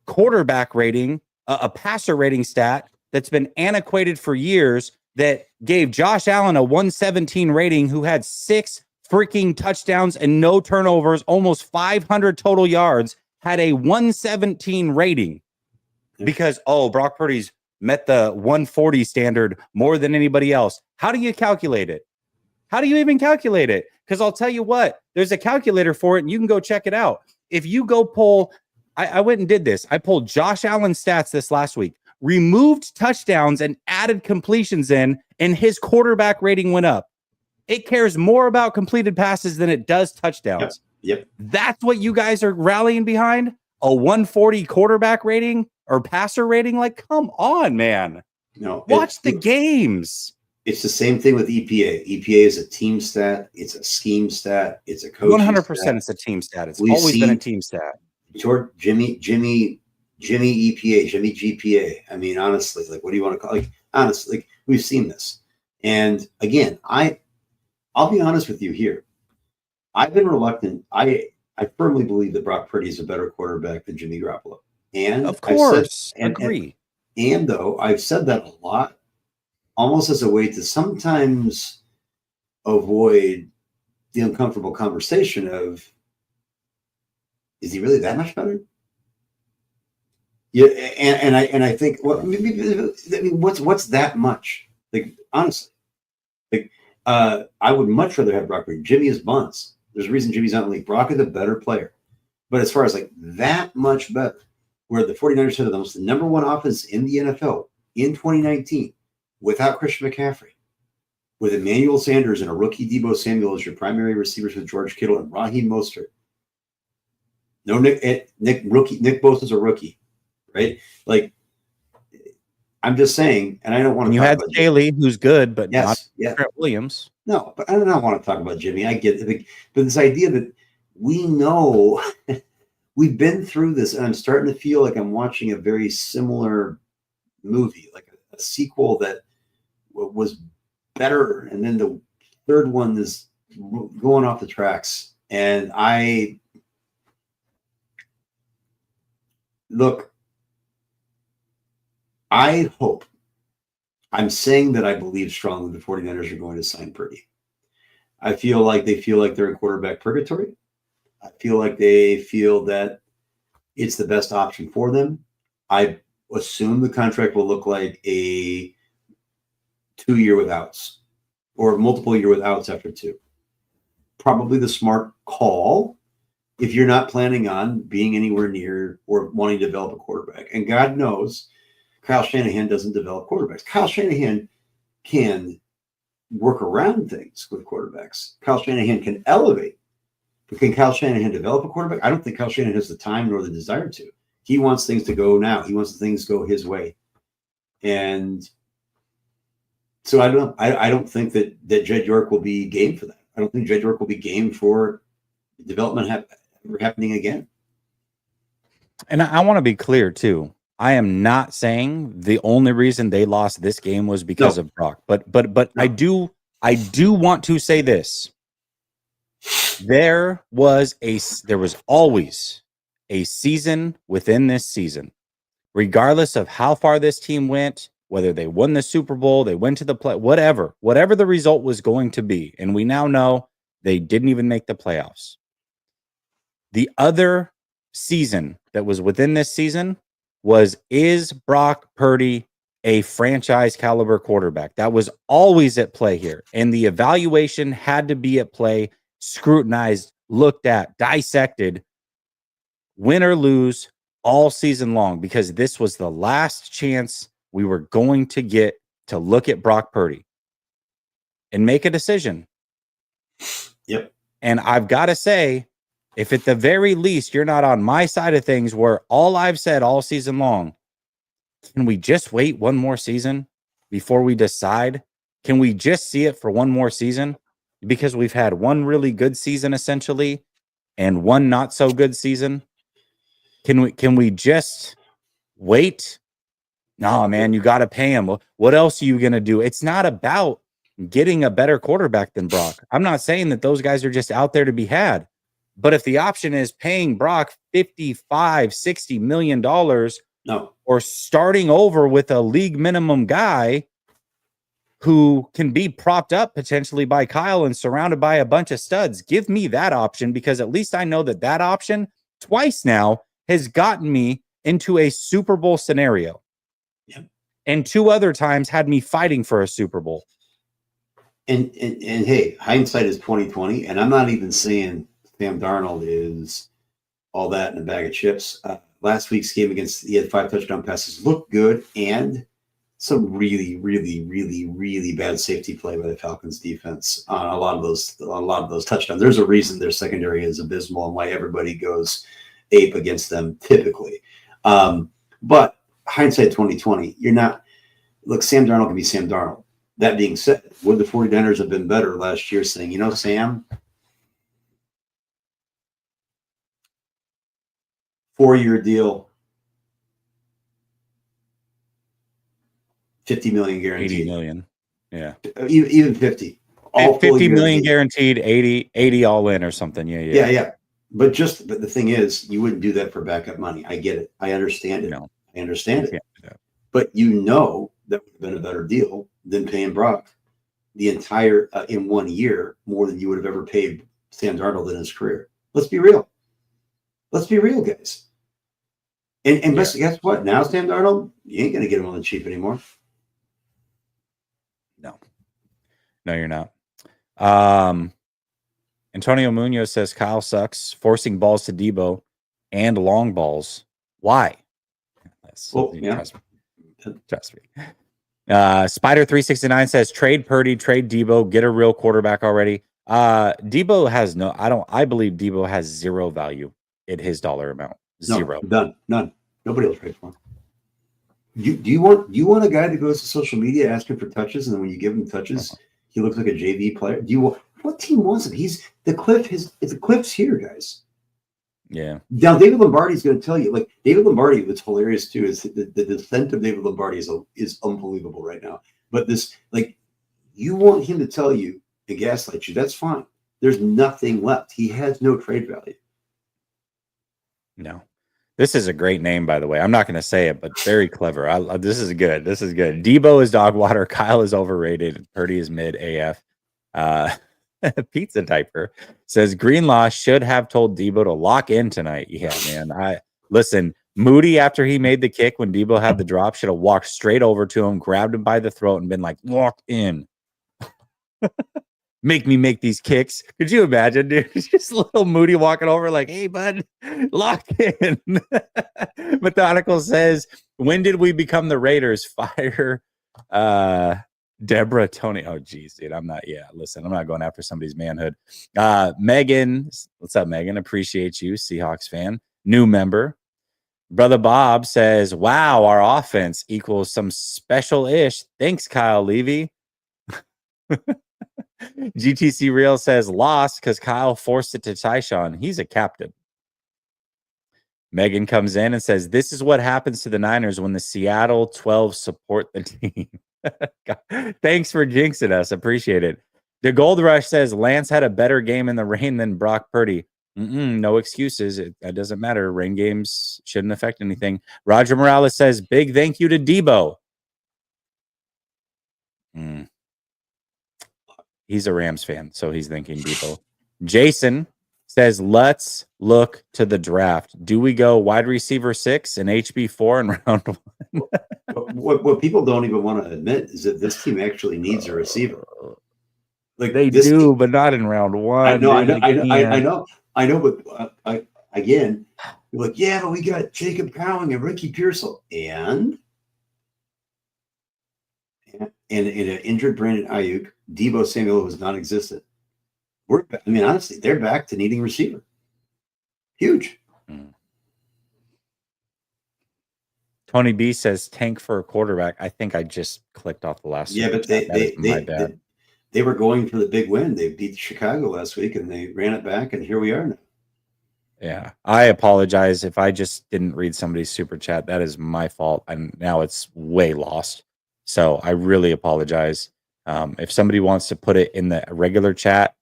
quarterback rating, a passer rating stat that's been antiquated for years that gave Josh Allen a 117 rating, who had 6 freaking touchdowns and no turnovers, almost 500 total yards, had a 117 rating because, Brock Purdy's met the 140 standard more than anybody else. How do you calculate it? How do you even calculate it? Because I'll tell you what, there's a calculator for it, and you can go check it out. If you go pull, I went and did this. I pulled Josh Allen's stats this last week, removed touchdowns and added completions in, and his quarterback rating went up. It cares more about completed passes than it does touchdowns. Yep. That's what you guys are rallying behind? A 140 quarterback rating or passer rating? Like, come on, man. No, watch the games. It's the same thing with EPA. EPA is a team stat. It's a scheme stat. It's a coaching 100% stat. it's a team stat. It's always been a team stat. Jimmy EPA, Jimmy GPA. I mean, honestly, like, what do you want to call? Like, honestly, like, we've seen this. And again, I'll be honest with you here. I've been reluctant. I firmly believe that Brock Purdy is a better quarterback than Jimmy Garoppolo. And of course, agree. And though I've said that a lot, almost as a way to sometimes avoid the uncomfortable conversation of, is he really that much better? Yeah, and I think, well, what's that much? Like, honestly, like, I would much rather have Brock Purdy. Jimmy is buns. There's a reason Jimmy's not in the league. Brock is a better player. But as far as like that much better, where the 49ers had almost the number one offense in the NFL in 2019 without Christian McCaffrey, with Emmanuel Sanders and a rookie Deebo Samuel as your primary receivers with George Kittle and Raheem Mostert. No Nick Bosa's a rookie, right? Like, I'm just saying, and I don't want to. You had Staley, who's good, but not Trent Williams. No, but I don't want to talk about Jimmy. I get it, but this idea that we know we've been through this, and I'm starting to feel like I'm watching a very similar movie, like a sequel that was better, and then the third one is going off the tracks. And I hope, I'm saying that I believe strongly the 49ers are going to sign Purdy. I feel like they're in quarterback purgatory. I feel like they feel that it's the best option for them. I assume the contract will look like a 2-year with outs or multiple year with outs after 2. Probably the smart call if you're not planning on being anywhere near or wanting to develop a quarterback. And God knows Kyle Shanahan doesn't develop quarterbacks. Kyle Shanahan can work around things with quarterbacks. Kyle Shanahan can elevate. But can Kyle Shanahan develop a quarterback? I don't think Kyle Shanahan has the time nor the desire to. He wants things to go now. He wants things to go his way. And so I don't know. I don't think that Jed York will be game for that. I don't think Jed York will be game for development happening again. And I want to be clear too. I am not saying the only reason they lost this game was because of Brock, but no. I do want to say this. There was always a season within this season, regardless of how far this team went, whether they won the Super Bowl, they went to the play, whatever the result was going to be. And we now know they didn't even make the playoffs. The other season that was within this season is Brock Purdy a franchise caliber quarterback? That was always at play here. And the evaluation had to be at play, scrutinized, looked at, dissected, win or lose all season long, because this was the last chance we were going to get to look at Brock Purdy and make a decision. Yep. And I've got to say, if at the very least you're not on my side of things, where all I've said all season long, can we just wait one more season? before we decide? Can we just see it for one more season? Because we've had one really good season essentially and one not so good season. Can we just wait? No, man, you got to pay him. What else are you going to do? It's not about getting a better quarterback than Brock. I'm not saying that those guys are just out there to be had. But if the option is paying Brock $55-60 million or starting over with a league minimum guy who can be propped up potentially by Kyle and surrounded by a bunch of studs, give me that option, because at least I know that option twice now has gotten me into a Super Bowl scenario. Yep. And 2 other times had me fighting for a Super Bowl. And hey, hindsight is 2020, and I'm not even saying Sam Darnold is all that in a bag of chips. Last week's game he had 5 touchdown passes, looked good, and some really, really, really, really bad safety play by the Falcons defense on a lot of those touchdowns. There's a reason their secondary is abysmal and why everybody goes ape against them typically. But hindsight 2020, Sam Darnold can be Sam Darnold. That being said, would the 49ers have been better last year saying, Sam, 4-year deal, $50 million guaranteed. 80 million. Yeah. Even 50. All 50 million guaranteed, 80 all in or something. Yeah. But the thing is, you wouldn't do that for backup money. I get it. I understand it. No, I understand it. But that would have been a better deal than paying Brock the entire in 1 year more than you would have ever paid Sam Darnold in his career. Let's be real. Let's be real, guys. And guess what? Now Sam Darnold, you ain't going to get him on the cheap anymore. No, you're not. Antonio Munoz says Kyle sucks, forcing balls to Debo and long balls. Why? Trust me. Spider369 says trade Purdy, trade Debo, get a real quarterback already. Debo has I believe Debo has zero value in his dollar amount. Zero. None. Nobody will trade for him. Do you want a guy that goes to social media asking for touches, and then when you give him touches, he looks like a JV player? What team wants him? He's the cliff. The cliff's here, guys. Yeah. Now David Lombardi is going to tell you, David Lombardi. What's hilarious too is the descent of David Lombardi is unbelievable right now. But you want him to tell you and gaslight you. That's fine. There's nothing left. He has no trade value. No. This is a great name, by the way. I'm not going to say it, but very clever. This is good. This is good. Debo is dog water. Kyle is overrated. Purdy is mid AF. Pizza Diaper says Greenlaw should have told Debo to lock in tonight. Yeah, man. Listen, Moody, after he made the kick when Debo had the drop, should have walked straight over to him, grabbed him by the throat, and been like, lock in. Make me make these kicks. Could you imagine, dude? Just little Moody walking over like, hey, bud, lock in. Methodical says, when did we become the Raiders? Fire Deborah, Tony. Oh, geez, dude. Listen, I'm not going after somebody's manhood. Megan, what's up, Megan? Appreciate you, Seahawks fan. New member. Brother Bob says, wow, our offense equals some special-ish. Thanks, Kyle Levy. GTC Real says lost because Kyle forced it to Tyshawn. He's a captain. Megan comes in and says, this is what happens to the Niners when the Seattle 12 support the team. Thanks for jinxing us. Appreciate it. The Gold Rush says Lance had a better game in the rain than Brock Purdy. No excuses. That doesn't matter. Rain games shouldn't affect anything. Roger Morales says, big thank you to Debo. He's a Rams fan, so he's thinking Debo. Jason says, let's look to the draft. Do we go wide receiver 6 and HB 4 in round 1? What people don't even want to admit is that this team actually needs a receiver. They do, but not in round 1. I know. But again, you're like, yeah, but we got Jacob Cowing and Ricky Pearsall and an injured Brandon Ayuk. Debo Samuel was non-existent. Honestly, they're back to needing receiver. Huge. Tony B says tank for a quarterback. I think I just clicked off the last. Yeah, but that is my bad. They were going for the big win. They beat Chicago last week, and they ran it back, and here we are now. Yeah, I apologize if I just didn't read somebody's super chat. That is my fault, and now it's way lost. So I really apologize. If somebody wants to put it in the regular chat,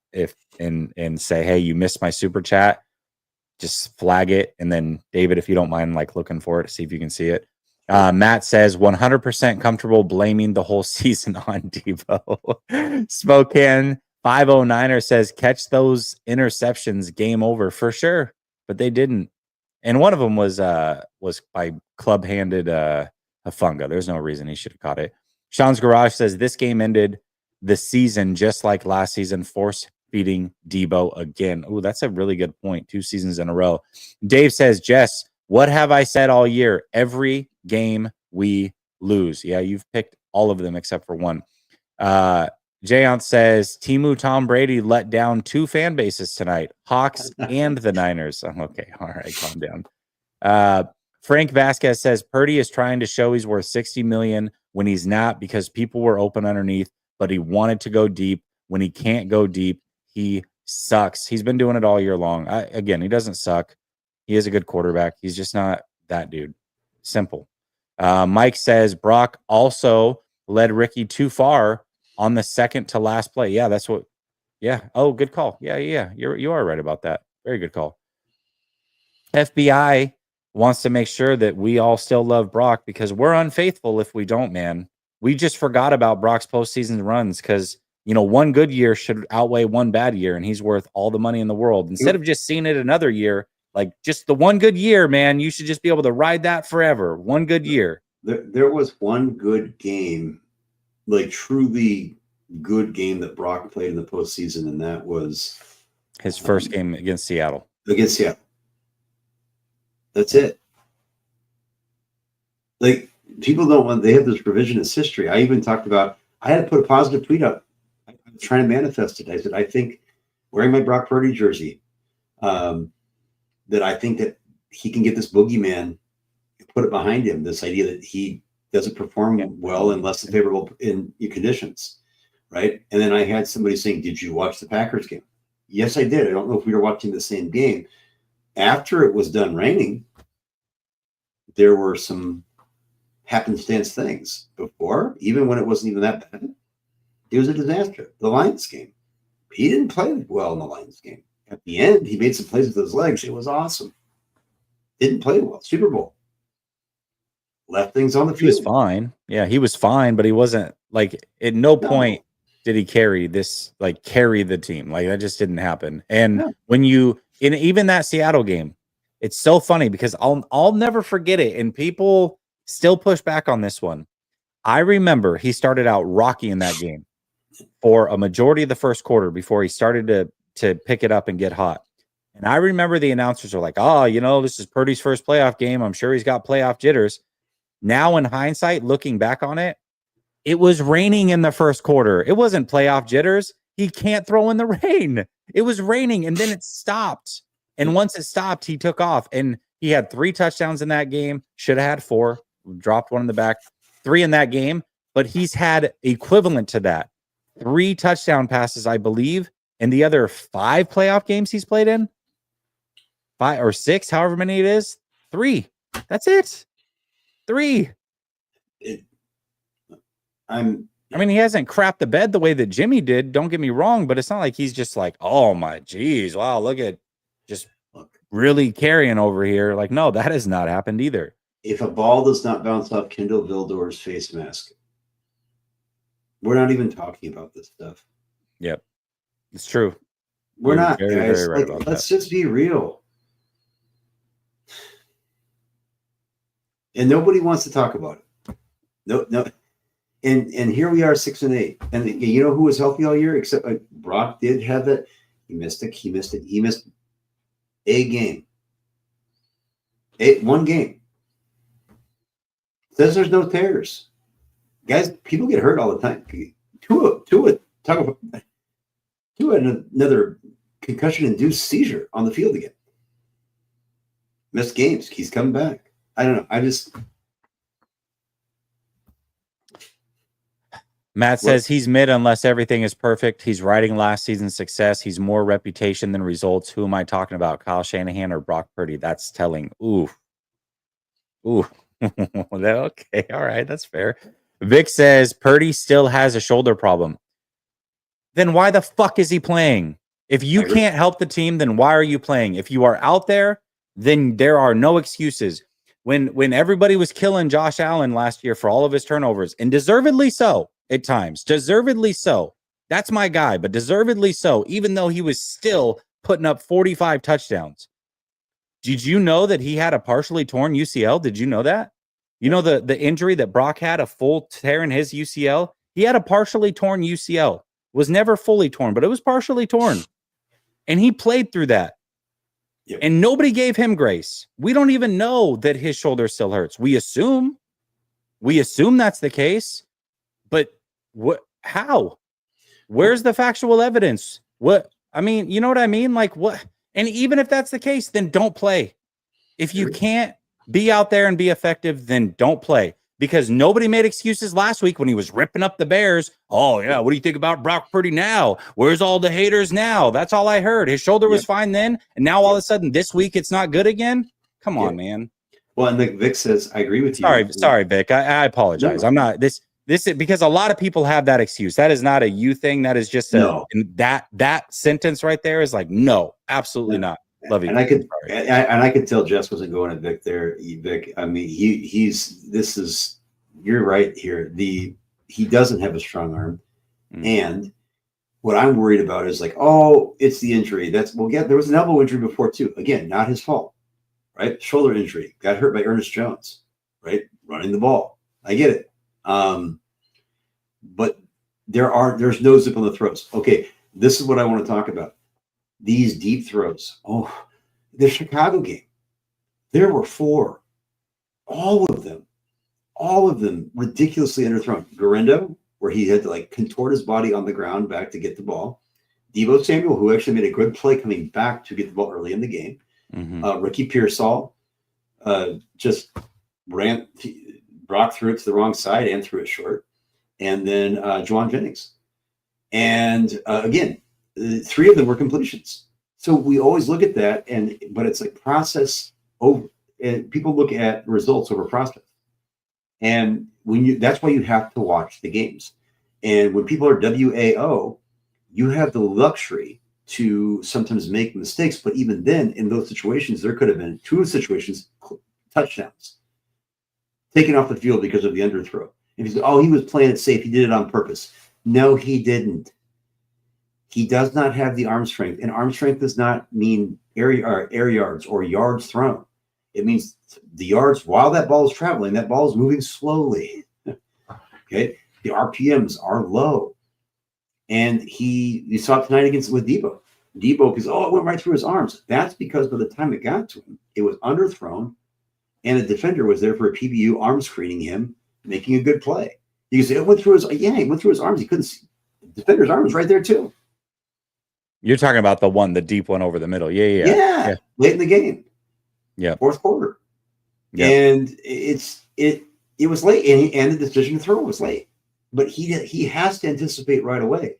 and say, "Hey, you missed my super chat," just flag it, and then David, if you don't mind, like looking for it, see if you can see it. Matt says 100% comfortable blaming the whole season on Debo. Spokane 509er says catch those interceptions, game over for sure, but they didn't. And one of them was by club-handed Hafunga. There's no reason he should have caught it. Sean's Garage says this game ended the season just like last season, force feeding Debo again. Oh, that's a really good point. 2 seasons in a row. Dave says, Jess, what have I said all year? Every game we lose. Yeah, you've picked all of them except for one. Jayant says, Timu Tom Brady let down 2 fan bases tonight, Hawks and the Niners. Okay, all right, calm down. Frank Vasquez says, Purdy is trying to show he's worth $60 million when he's not because people were open underneath, but he wanted to go deep. When he can't go deep, he sucks. He's been doing it all year long. Again, he doesn't suck. He is a good quarterback. He's just not that dude. Simple. Mike says Brock also led Ricky too far on the second to last play. Yeah, that's what. Yeah. Oh, good call. Yeah. You are right about that. Very good call. FBI wants to make sure that we all still love Brock because we're unfaithful if we don't, man. We just forgot about Brock's postseason runs because, one good year should outweigh one bad year, and he's worth all the money in the world. Instead of just seeing it another year, like just the one good year, man, you should just be able to ride that forever. One good year. There was one good game, like truly good game that Brock played in the postseason, and that was his first game against Seattle. Against Seattle. That's it. Like, people don't want, they have this revisionist history. I even talked about, I had to put a positive tweet up. I was trying to manifest it. I said, I think wearing my Brock Purdy jersey, that I think that he can get this boogeyman, put it behind him, this idea that he doesn't perform well in less than favorable conditions, right? And then I had somebody saying, did you watch the Packers game? Yes, I did. I don't know if we were watching the same game. After it was done raining, there were some happenstance things. Before, even when it wasn't even that bad, it was a disaster. The Lions game, he didn't play well in the Lions game. At the end, he made some plays with his legs. It was awesome. Didn't play well. Super Bowl. Left things on the field. He was fine. Yeah, he was fine, but he wasn't like at no point did he carry the team. Like that just didn't happen. And when you in even that Seattle game, it's so funny because I'll never forget it. And people still push back on this one. I remember he started out rocky in that game for a majority of the first quarter before he started to pick it up and get hot. And I remember the announcers were like, oh, this is Purdy's first playoff game. I'm sure he's got playoff jitters. Now, in hindsight, looking back on it, it was raining in the first quarter. It wasn't playoff jitters. He can't throw in the rain. It was raining, and then it stopped. And once it stopped, he took off. And he had 3 touchdowns in that game. Should have had 4. Dropped one in the back. 3 in that game. But he's had equivalent to that. 3 touchdown passes, I believe, in the other 5 playoff games he's played in. 5 or 6, however many it is. 3. That's it. 3. I mean, he hasn't crapped the bed the way that Jimmy did. Don't get me wrong, but it's not like he's just like, oh my geez, wow, look at just really carrying over here. Like, no, that has not happened either. If a ball does not bounce off Kendall Vildor's face mask, we're not even talking about this stuff. Yep, it's true. We're not, very, guys. very right about let's that. Just be real. And nobody wants to talk about it. No. And here we are, 6-8. And you know who was healthy all year? Except Brock did have that. He missed it. He missed a game. One game. Says there's no tears. Guys, people get hurt all the time. Tua another concussion-induced seizure on the field again. Missed games. He's coming back. I don't know. Matt says he's mid unless everything is perfect. He's riding last season's success. He's more reputation than results. Who am I talking about? Kyle Shanahan or Brock Purdy? That's telling. Ooh. Okay. All right. That's fair. Vic says Purdy still has a shoulder problem. Then why the fuck is he playing? If you can't help the team, then why are you playing? If you are out there, then there are no excuses. When everybody was killing Josh Allen last year for all of his turnovers, and deservedly so at times, deservedly so. That's my guy, but deservedly so, even though he was still putting up 45 touchdowns. Did you know that he had a partially torn UCL? Did you know that? You know the injury that Brock had, a full tear in his UCL? He had a partially torn UCL. Was never fully torn, but it was partially torn. And he played through that. Yep. And nobody gave him grace. We don't even know that his shoulder still hurts. We assume that's the case. But what? How? Where's the factual evidence? What? I mean, you know what I mean? Like what? And even if that's the case, then don't play. If you can't be out there and be effective, then don't play. Because nobody made excuses last week when he was ripping up the Bears. Oh, yeah, what do you think about Brock Purdy now? Where's all the haters now? That's all I heard. His shoulder was fine then, and now all of a sudden this week it's not good again? Come on, man. Well, and Vic says, I agree with you. Sorry, Vic. I apologize. No. I'm not this because a lot of people have that excuse. That is not a you thing. That is just that sentence right there is like, no, absolutely not. Love you. And I could tell Jess wasn't going at Vic there. Vic, I mean, you're right here. He doesn't have a strong arm. And what I'm worried about is like, oh, it's the injury. There was an elbow injury before too. Again, not his fault, right? Shoulder injury, got hurt by Ernest Jones, right? Running the ball. I get it. But there's no zip on the throws. Okay. This is what I want to talk about. These deep throws. Oh, the Chicago game. There were 4. All of them ridiculously underthrown. Garendo, where he had to like contort his body on the ground back to get the ball. Deebo Samuel, who actually made a good play coming back to get the ball early in the game. Ricky Pearsall just ran. Brock threw it to the wrong side and threw it short. And then Juwan Jennings. And again, 3 of them were completions. So we always look at that, but it's like process over. And people look at results over process. And that's why you have to watch the games. And when people are WAO, you have the luxury to sometimes make mistakes. But even then, in those situations, there could have been 2 situations, touchdowns, taken off the field because of the underthrow. And he was playing it safe. He did it on purpose. No, he didn't. He does not have the arm strength. And arm strength does not mean air yards or yards thrown. It means the yards while that ball is traveling, that ball is moving slowly. Okay. The RPMs are low. And you saw it tonight with Deebo. Deebo, because, it went right through his arms. That's because by the time it got to him, it was underthrown. And the defender was there for a PBU arm screening him, making a good play. You can say it went through his arms. He couldn't see. The defender's arm was right there too. You're talking about the deep one over the middle. Yeah. Late in the game. Yeah. 4th quarter. Yeah. And it was late, and the decision to throw was late. But he has to anticipate right away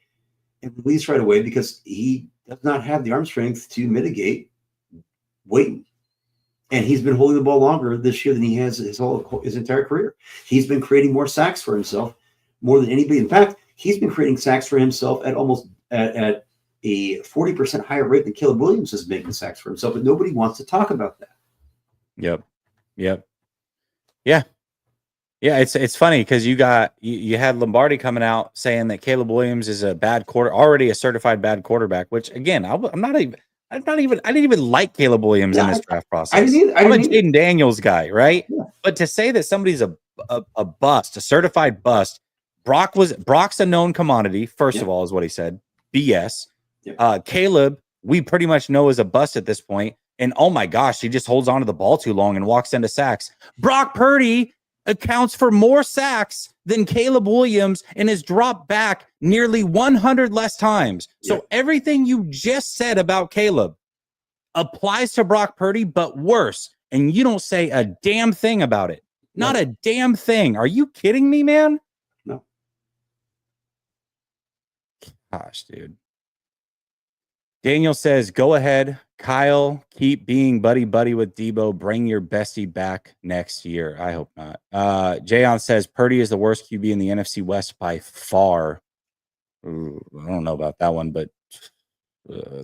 and release right away because he does not have the arm strength to mitigate waiting. And he's been holding the ball longer this year than he has his entire career. He's been creating more sacks for himself more than anybody. In fact, he's been creating sacks for himself at almost at a 40% higher rate than Caleb Williams is making sacks for himself, but nobody wants to talk about that. Yep. Yeah. It's funny because you had Lombardi coming out saying that Caleb Williams is already a certified bad quarterback, which again, I didn't even like Caleb Williams in this draft process. I'm a Jaden Daniels guy, right? Yeah. But to say that somebody's a bust, a certified bust, Brock's a known commodity, first of all, is what he said. BS. Yeah. Caleb, we pretty much know is a bust at this point. And oh my gosh, he just holds on to the ball too long and walks into sacks. Brock Purdy accounts for more sacks than Caleb Williams and has dropped back nearly 100 less times. So everything you just said about Caleb applies to Brock Purdy, but worse. And you don't say a damn thing about it. Not a damn thing. Are you kidding me, man? No. Gosh, dude. Daniel says, go ahead, Kyle. Keep being buddy with Debo. Bring your bestie back next year. I hope not. Jayon says Purdy is the worst QB in the NFC West by far. Ooh, I don't know about that one, but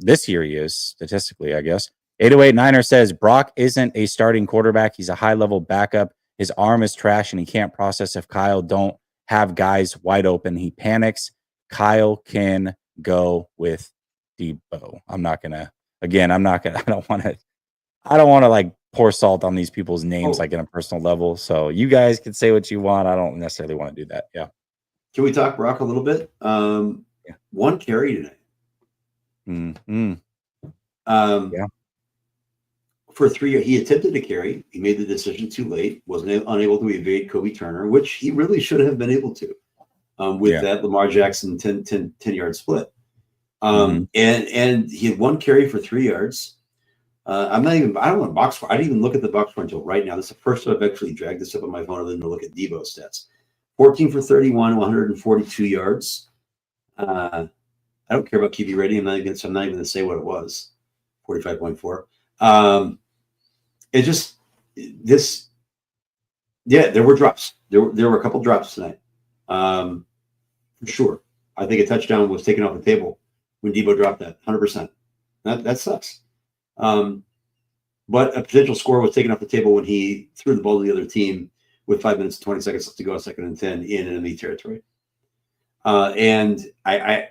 this year he is statistically, I guess. 808 Niner says Brock isn't a starting quarterback. He's a high-level backup. His arm is trash, and he can't process if Kyle don't have guys wide open. He panics. Kyle can go with Debo. I don't want to like pour salt on these people's names like in a personal level. So you guys can say what you want. I don't necessarily want to do that. Yeah. Can we talk Brock a little bit? Yeah. One carry tonight. Yeah. For 3 years, he attempted to carry. He made the decision too late. Wasn't unable to evade Kobe Turner, which he really should have been able to. With that Lamar Jackson 10-yard split. And he had one carry for 3 yards. I don't want to box score. I didn't even look at the box score until right now. This is the first time I've actually dragged this up on my phone other than to look at Debo stats. 14 for 31, 142 yards. I don't care about QB rating. I'm not even going to say what it was. 45.4. There were drops. There were a couple drops tonight. For sure. I think a touchdown was taken off the table when Debo dropped that 100%. That sucks. But a potential score was taken off the table when he threw the ball to the other team with 5 minutes and 20 seconds left to go, 2nd and 10 in enemy territory. And I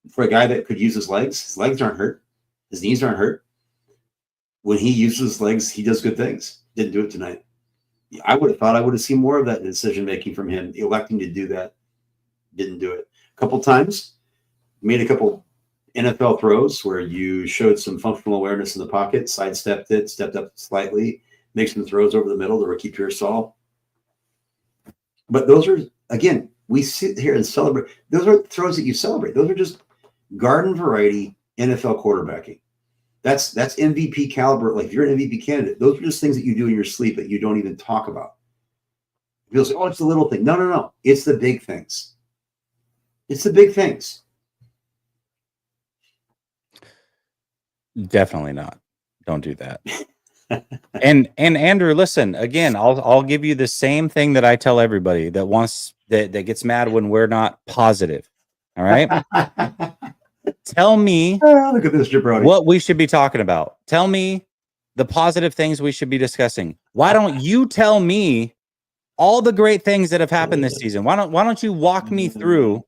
for a guy that could use his legs aren't hurt. His knees aren't hurt. When he uses his legs, he does good things. Didn't do it tonight. I would have thought I would have seen more of that decision-making from him, electing to do that. Didn't do it. A couple times, made a couple NFL throws where you showed some functional awareness in the pocket, sidestepped it, stepped up slightly, make some throws over the middle to Ricky Pearsall. But those are, again, we sit here and celebrate. Those are throws that you celebrate. Those are just garden variety NFL quarterbacking. That's MVP caliber. Like if you're an MVP candidate, those are just things that you do in your sleep that you don't even talk about. People say, oh, it's the little thing. No. It's the big things. It's the big things. Definitely not. Don't do that. and Andrew, listen, again, I'll give you the same thing that I tell everybody that gets mad when we're not positive. All right. Tell me look at this jabroni. What we should be talking about. Tell me the positive things we should be discussing. Why don't you tell me all the great things that have happened this season? Why don't you walk me through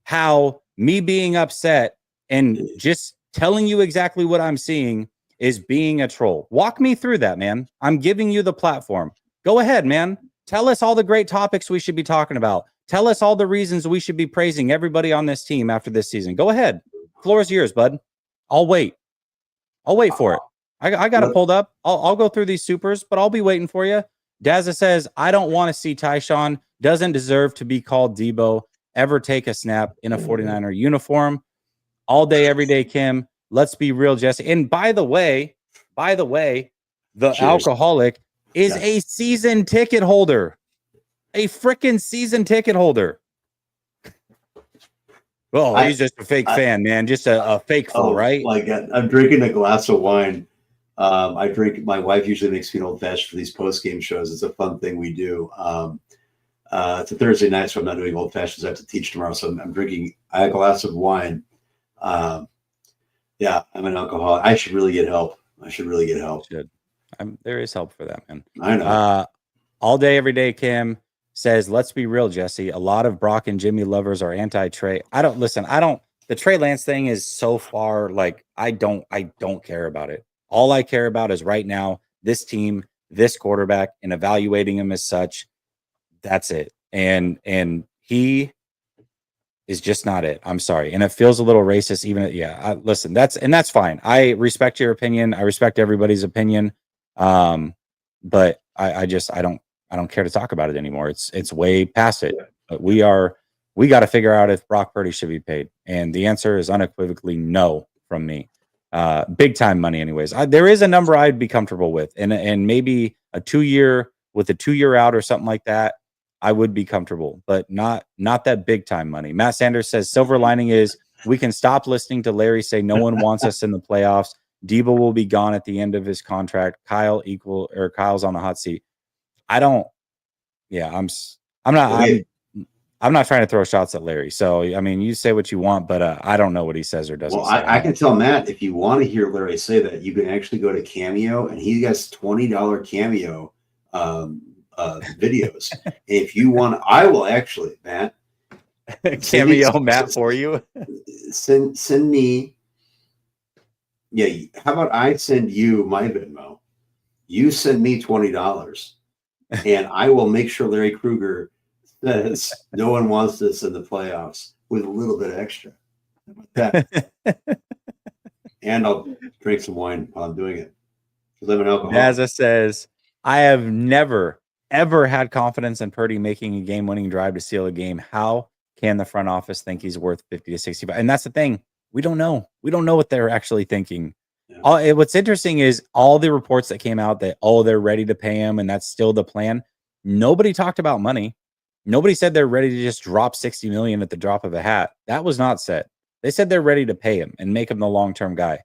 how me being upset and just telling you exactly what I'm seeing is being a troll? Walk me through that, man. I'm giving you the platform. Go ahead, man. Tell us all the great topics we should be talking about. Tell us all the reasons we should be praising everybody on this team after this season. Go ahead. Floor is yours, bud. I'll wait for it. I got it pulled up. I'll go through these supers, but I'll be waiting for you. Dazza says, I don't want to see Tyshawn. Doesn't deserve to be called Debo. Ever take a snap in a 49er uniform. All day, every day, Kim. Let's be real, Jesse. And by the way, the alcoholic is a season ticket holder. A freaking season ticket holder. Well, he's just a fake fan, man. Just a fake fool, right? My God. I'm drinking a glass of wine. My wife usually makes me an old fashioned for these post-game shows. It's a fun thing we do. It's a Thursday night, so I'm not doing old fashions. I have to teach tomorrow. So I'm drinking a glass of wine. I'm an alcoholic. I should really get help. There is help for that, man. I know. All day, every day, Kim says, let's be real, Jesse. A lot of Brock and Jimmy lovers are anti-Trey. The Trey Lance thing is so far, like, I don't care about it. All I care about is right now, this team, this quarterback, and evaluating him as such. That's it. And he is just not it. I'm sorry. And it feels a little racist, listen, that's fine. I respect your opinion. I respect everybody's opinion. But I don't care to talk about it anymore. It's way past it. But we got to figure out if Brock Purdy should be paid. And the answer is unequivocally no from me. Big time money anyways. There is a number I'd be comfortable with, and maybe a 2-year with a 2-year out or something like that. I would be comfortable, but not that big time money. Matt Sanders says silver lining is We can stop listening to Larry say no one wants us in the playoffs. Debo will be gone at the end of his contract. Kyle's on the hot seat. I don't. Yeah, I'm not trying to throw shots at Larry. So I mean, you say what you want, but I don't know what he says or doesn't. Well, say. I can tell Matt, if you want to hear Larry say that, you can actually go to Cameo, and he has $20 Cameo videos. If you want, I will actually, Matt, Cameo Matt for you. Send me. Yeah, how about I send you my Venmo? You send me $20, and I will make sure Larry Krueger says no one wants this in the playoffs with a little bit extra. How about that? And I'll drink some wine while I'm doing it. Because I'm an alcoholic. Naza says, I have never, ever had confidence in Purdy making a game-winning drive to seal a game. How can the front office think he's worth 50 to 65? And that's the thing. We don't know. We don't know what they're actually thinking. Yeah. What's interesting is all the reports that came out that, they're ready to pay him, and that's still the plan. Nobody talked about money. Nobody said they're ready to just drop $60 million at the drop of a hat. That was not said. They said they're ready to pay him and make him the long-term guy.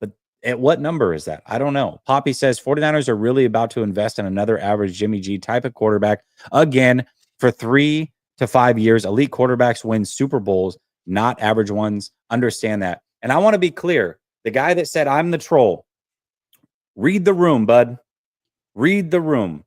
But at what number is that? I don't know. Poppy says 49ers are really about to invest in another average Jimmy G type of quarterback. Again, for 3 to 5 years, elite quarterbacks win Super Bowls, not average ones. Understand that. And I want to be clear. The guy that said, I'm the troll. Read the room, bud. Read the room.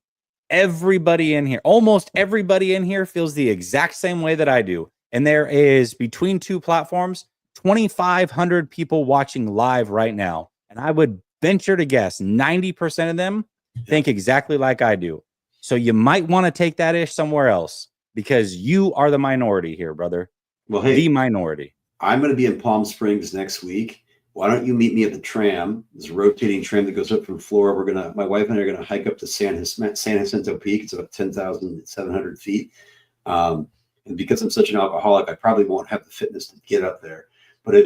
Everybody in here, almost everybody in here feels the exact same way that I do. And there is, between two platforms, 2,500 people watching live right now. And I would venture to guess 90% of them think exactly like I do. So you might want to take that ish somewhere else, because you are the minority here, brother. Well, hey, the minority. I'm going to be in Palm Springs next week. Why don't you meet me at the tram? There's a rotating tram that goes up from Florida. My wife and I are going to hike up to San Jacinto Peak. It's about 10,700 feet. And because I'm such an alcoholic, I probably won't have the fitness to get up there. But it,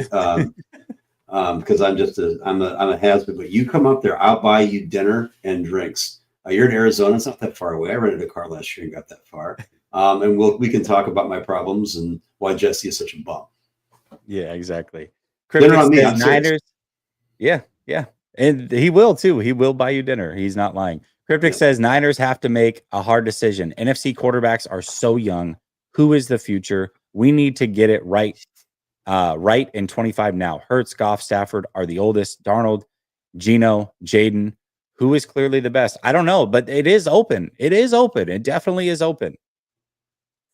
because I'm a has-been. But you come up there, I'll buy you dinner and drinks. You're in Arizona. It's not that far away. I rented a car last year and got that far. And we can talk about my problems and why Jesse is such a bum. Yeah, exactly. Cryptic says Niners. Yeah. And he will too. He will buy you dinner. He's not lying. Cryptic says Niners have to make a hard decision. NFC quarterbacks are so young. Who is the future? We need to get it right. Right in 25 now. Hurts, Goff, Stafford are the oldest. Darnold, Geno, Jaden. Who is clearly the best? I don't know, but it is open. It is open. It definitely is open.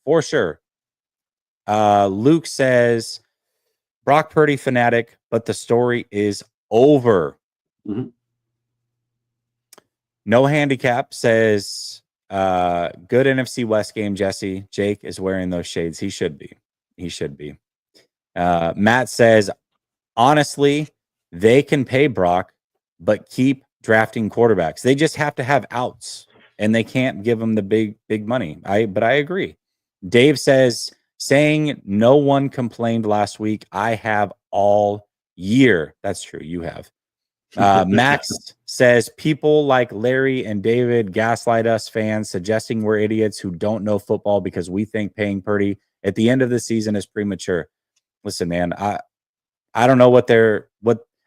For sure. Luke says, Brock Purdy fanatic, but the story is over. Mm-hmm. No handicap says, good NFC West game, Jesse. Jake is wearing those shades. He should be. He should be. Matt says, honestly, they can pay Brock, but keep drafting quarterbacks. They just have to have outs, and they can't give them the big money. But I agree. Dave says, saying no one complained last week. I have all year. That's true. You have. Max says people like Larry and David gaslight us fans, suggesting we're idiots who don't know football because we think paying Purdy at the end of the season is premature. Listen, man, I don't know what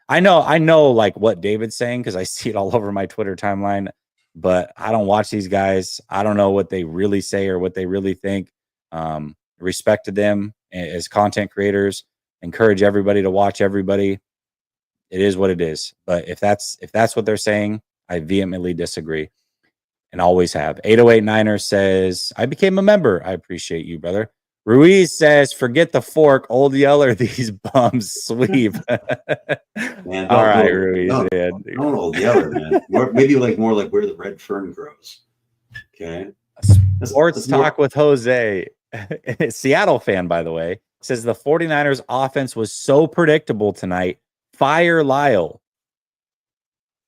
I know like what David's saying because I see it all over my Twitter timeline, but I don't watch these guys. I don't know what they really say or what they really think. Respect to them as content creators, encourage everybody to watch everybody. It is what it is. But if that's what they're saying, I vehemently disagree and always have. 808 Niners says, I became a member. I appreciate you, brother. Ruiz says, forget the fork. Old Yeller, these bums sweep. Man, all right, Ruiz. Don't Old Yeller, man. Maybe more like where the red fern grows. Okay. Sports talk with Jose. Seattle fan, by the way, says the 49ers offense was so predictable tonight. Fire Lyle.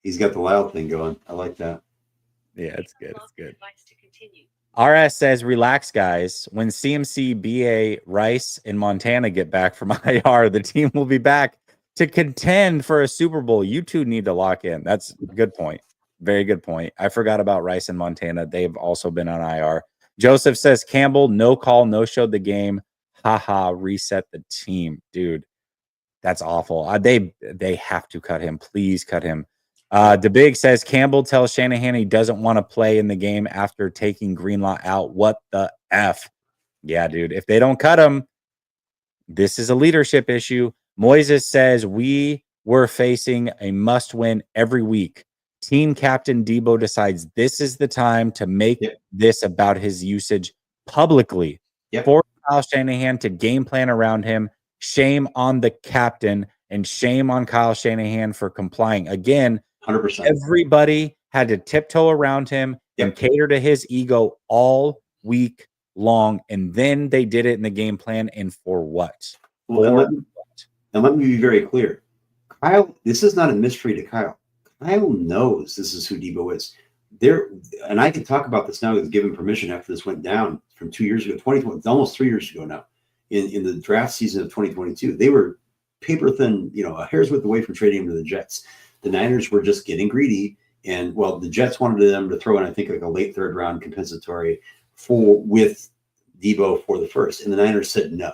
He's got the Lyle thing going. I like that. Yeah, it's good. It's good. RS says, relax, guys. When CMC, BA, Rice, and Montana get back from IR, the team will be back to contend for a Super Bowl. You two need to lock in. That's a good point. Very good point. I forgot about Rice and Montana. They've also been on IR. Joseph says, Campbell, no call, no showed the game. Haha, reset the team. Dude, That's awful. They have to cut him. Please cut him. DeBig says Campbell tells Shanahan he doesn't want to play in the game after taking Greenlaw out. What the F? Yeah, dude. If they don't cut him, this is a leadership issue. Moises says we were facing a must-win every week. Team captain Debo decides this is the time to make this about his usage publicly. For Kyle Shanahan to game plan around him. Shame on the captain and shame on Kyle Shanahan for complying. Again, 100%. Everybody had to tiptoe around him and cater to his ego all week long. And then they did it in the game plan. And for what? Well, and let me be very clear. Kyle, this is not a mystery to Kyle. Kyle knows this is who Debo is. And I can talk about this now because given permission after this went down from 2 years ago, 2020, almost 3 years ago now, in the draft season of 2022. They were paper thin, a hair's width away from trading him to the Jets. The Niners were just getting greedy. And well, the Jets wanted them to throw in, I think, like a late third round compensatory with Debo for the first. And the Niners said no.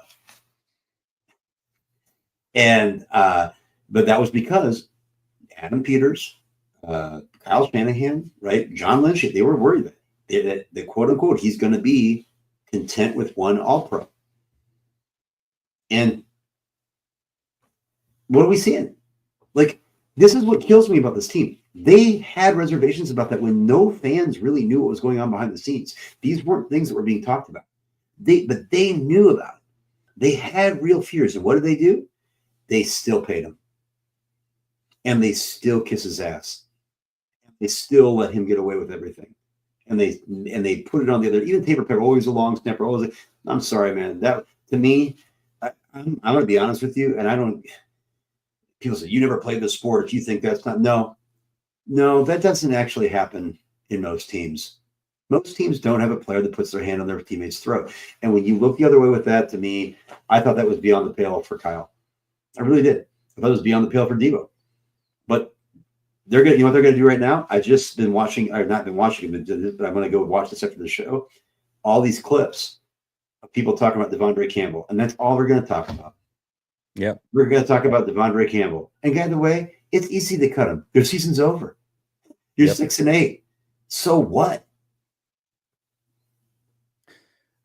And but that was because Adam Peters, Kyle Shanahan, right? John Lynch, they were worried that quote unquote, he's going to be content with one all-pro. And what are we seeing? Like, this is what kills me about this team. They had reservations about that when no fans really knew what was going on behind the scenes. These weren't things that were being talked about. But they knew about it. They had real fears. And what did they do? They still paid him. And they still kiss his ass. They still let him get away with everything. And they put it on the other, even Tabor Pepper, always a long snapper, always like, I'm sorry, man. That, to me, I'm going to be honest with you, and people say, you never played the sport if you think that's not, no, that doesn't actually happen in most teams. Most teams don't have a player that puts their hand on their teammate's throat. And when you look the other way with that, to me, I thought that was beyond the pale for Kyle. I really did. I thought it was beyond the pale for Debo. But they're going to, what they're going to do right now? I've just been watching, or not been watching, but I'm going to go watch this after the show. All these clips of people talking about Devondre Campbell, and that's all we're going to talk about. Yep. We're going to talk about Devondre Campbell. And by the way, it's easy to cut him. Their season's over. You're 6-8. So what?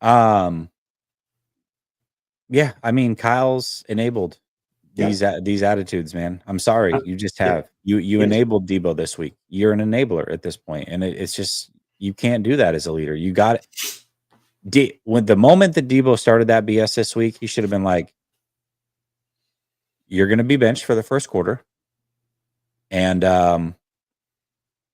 Yeah, I mean, Kyle's enabled these attitudes, man. I'm sorry, you just have you enabled Debo this week. You're an enabler at this point, and it's just you can't do that as a leader. You got it. When the moment that Debo started that BS this week, he should have been like, "You're going to be benched for the first quarter, and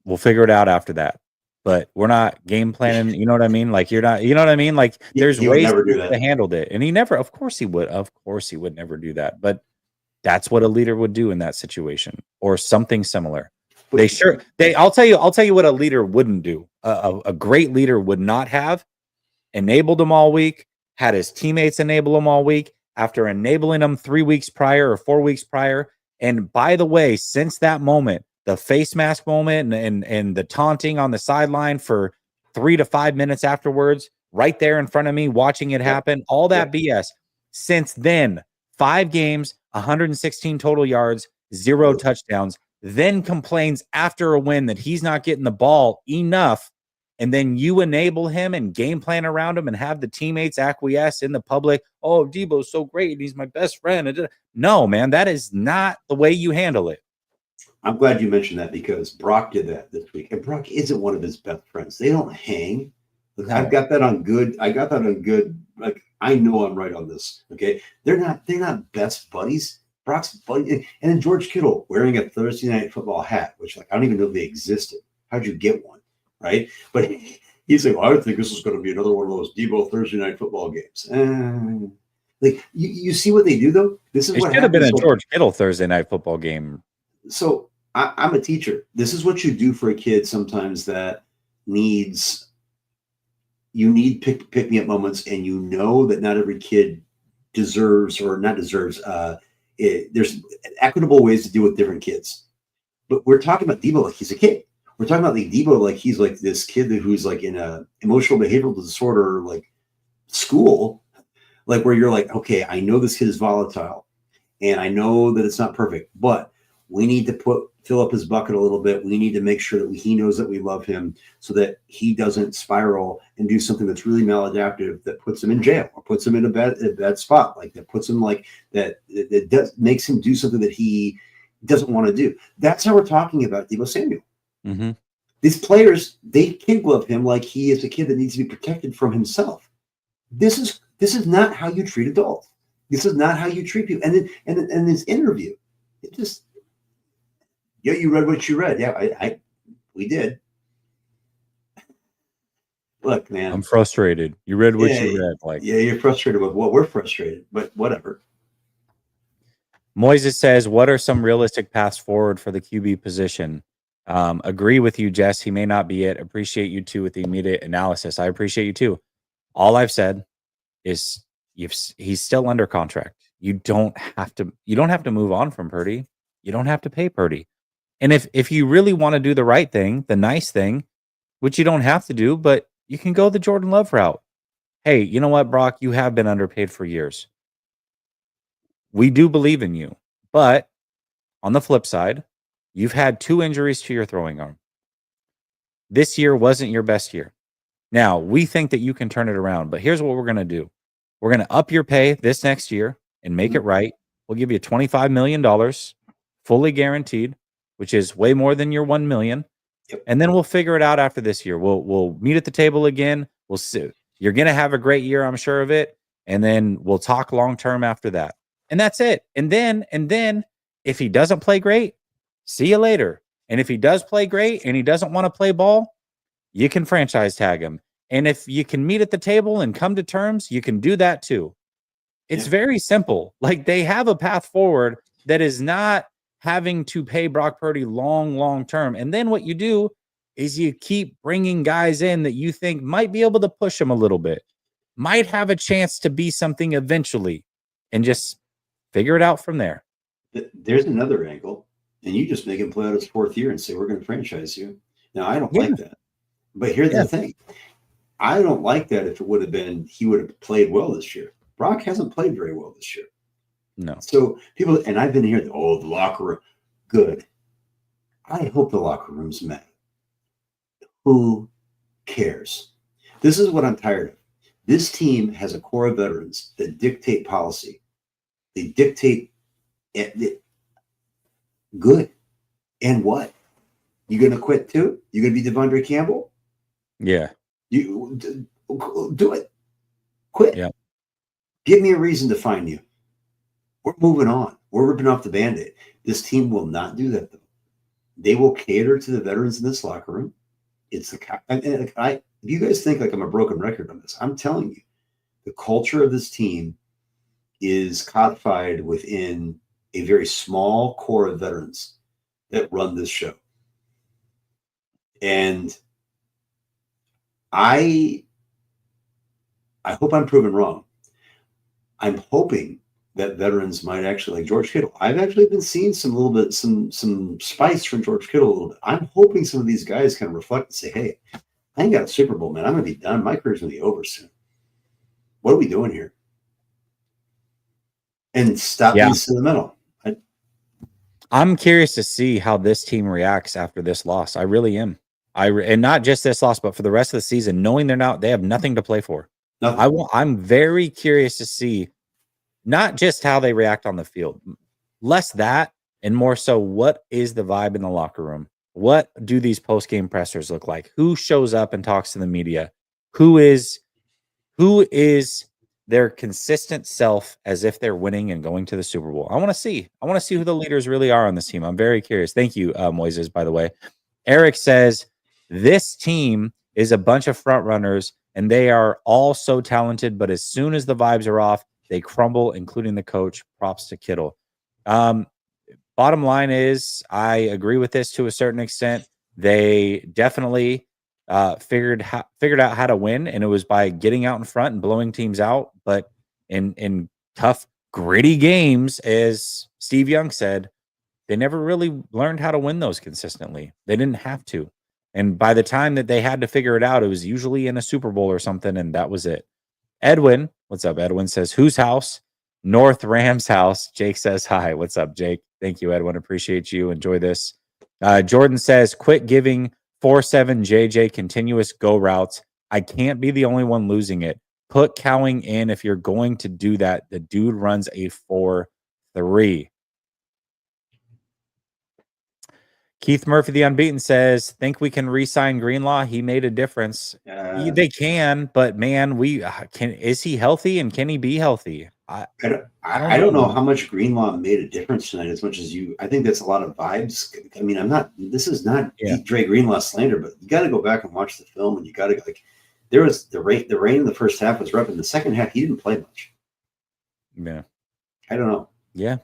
we'll figure it out after that." But we're not game planning. You know what I mean? Like you're not. You know what I mean? Like there's ways to handle it, and he never. Of course he would. Of course he would never do that. But that's what a leader would do in that situation, or something similar. I'll tell you what a leader wouldn't do. A great leader would not have enabled him all week, had his teammates enable him all week after enabling him 3 weeks prior or 4 weeks prior. And by the way, since that moment, the face mask moment and the taunting on the sideline for 3 to 5 minutes afterwards, right there in front of me, watching it happen, all that BS. Since then, 5 games, 116 total yards, 0 touchdowns, then complains after a win that he's not getting the ball enough. And then you enable him and game plan around him and have the teammates acquiesce in the public. Oh, Debo's so great and he's my best friend. No, man, that is not the way you handle it. I'm glad you mentioned that because Brock did that this week. And Brock isn't one of his best friends. They don't hang. Look, I've got that on good. I got that on good. Like, I know I'm right on this. Okay. They're not best buddies. Brock's buddy. And then George Kittle wearing a Thursday Night Football hat, which like I don't even know if they existed. How'd you get one? Right. But he's like, well, I think this is going to be another one of those Debo Thursday Night Football games. Like you see what they do though? This is what should have been a George Kittle Thursday Night Football game. So I'm a teacher. This is what you do for a kid sometimes that needs pick me up moments, and you know that not every kid deserves or not deserves. There's equitable ways to deal with different kids, but we're talking about Debo like he's a kid. We're talking about like Debo like he's like this kid who's like in a emotional behavioral disorder like school, like where you're like, okay, I know this kid is volatile, And I know that it's not perfect, but we need to fill up his bucket a little bit. We need to make sure that he knows that we love him so that he doesn't spiral and do something that's really maladaptive that puts him in jail or puts him in a bad spot, like that puts him like that makes him do something that he doesn't want to do. That's how we're talking about Deebo Samuel. Mm-hmm. These players, they kid glove him like he is a kid that needs to be protected from himself. This is not how you treat adults. This is not how you treat people. And then and this interview, it just, yeah, you read what you read. Yeah, we did. Look, man, I'm frustrated. You read what you read. Like, yeah, you're frustrated with what we're frustrated, but whatever. Moises says, what are some realistic paths forward for the QB position? Agree with you, Jess. He may not be it. Appreciate you too with the immediate analysis. I appreciate you too. All I've said is he's still under contract. You don't have to move on from Purdy. You don't have to pay Purdy. And if you really want to do the right thing, the nice thing, which you don't have to do, but you can go the Jordan Love route. Hey, you know what, Brock? You have been underpaid for years. We do believe in you. But on the flip side, you've had 2 injuries to your throwing arm. This year wasn't your best year. Now, we think that you can turn it around, but here's what we're going to do. We're going to up your pay this next year and make it right. We'll give you $25 million, fully guaranteed, which is way more than your $1 million. Yep. And then we'll figure it out after this year. We'll meet at the table again. We'll see. You're going to have a great year, I'm sure of it. And then we'll talk long term after that. And that's it. And then if he doesn't play great, see you later. And if he does play great and he doesn't want to play ball, you can franchise tag him. And if you can meet at the table and come to terms, you can do that too. It's very simple. Like, they have a path forward that is not having to pay Brock Purdy long term. And then what you do is you keep bringing guys in that you think might be able to push him a little bit, might have a chance to be something eventually, and just figure it out from there. There's another angle, and you just make him play out his 4th year and say, we're going to franchise you. Now, I don't like that. But here's the thing. I don't like that if it would have been he would have played well this year. Brock hasn't played very well this year. No. So people, and I've been here, the locker room. Good. I hope the locker room's mad. Who cares? This is what I'm tired of. This team has a core of veterans that dictate policy. They dictate it. Good. And what? You going to quit too? You going to be Devondre Campbell? Yeah. You do it. Quit. Yeah. Give me a reason to find you. We're moving on. We're ripping off the Band-Aid. This team will not do that, though. They will cater to the veterans in this locker room. It's if you guys think like I'm a broken record on this, I'm telling you, the culture of this team is codified within a very small core of veterans that run this show. And I hope I'm proven wrong. I'm hoping that veterans might actually, like George Kittle. I've actually been seeing some spice from George Kittle a little bit. I'm hoping some of these guys kind of reflect and say, hey, I ain't got a Super Bowl, man. I'm going to be done. My career's going to be over soon. What are we doing here? And stop being sentimental. I'm curious to see how this team reacts after this loss. I really am. And not just this loss, but for the rest of the season, knowing they have nothing to play for. I'm very curious to see not just how they react on the field, less that and more so what is the vibe in the locker room? What do these post-game pressers look like? Who shows up and talks to the media? Who is their consistent self as if they're winning and going to the Super Bowl? I want to see who the leaders really are on this team. I'm very curious. Thank you, Moises, by the way. Eric says, this team is a bunch of front runners and they are all so talented, but as soon as the vibes are off, they crumble, including the coach. Props to Kittle. Bottom line is, I agree with this to a certain extent. They definitely figured out how to win, and it was by getting out in front and blowing teams out. But in tough, gritty games, as Steve Young said, they never really learned how to win those consistently. They didn't have to. And by the time that they had to figure it out, it was usually in a Super Bowl or something, and that was it. Edwin, what's up, Edwin, says, whose house? North Rams house. Jake says hi. What's up, Jake? Thank you, Edwin. Appreciate you. Enjoy this. Jordan says, quit giving 4-7 JJ continuous go routes. I can't be the only one losing it. Put Cowing in if you're going to do that. The dude runs a 4-3. Keith Murphy, the unbeaten, says, think we can re-sign Greenlaw? He made a difference. They can, but man, is he healthy and can he be healthy? I don't know how much Greenlaw made a difference tonight as much as you. I think that's a lot of vibes. I mean, this is not Dre Greenlaw slander, but you got to go back and watch the film, and you got to there was the rain in the first half was rough. In the second half, he didn't play much. Yeah. I don't know. Yeah.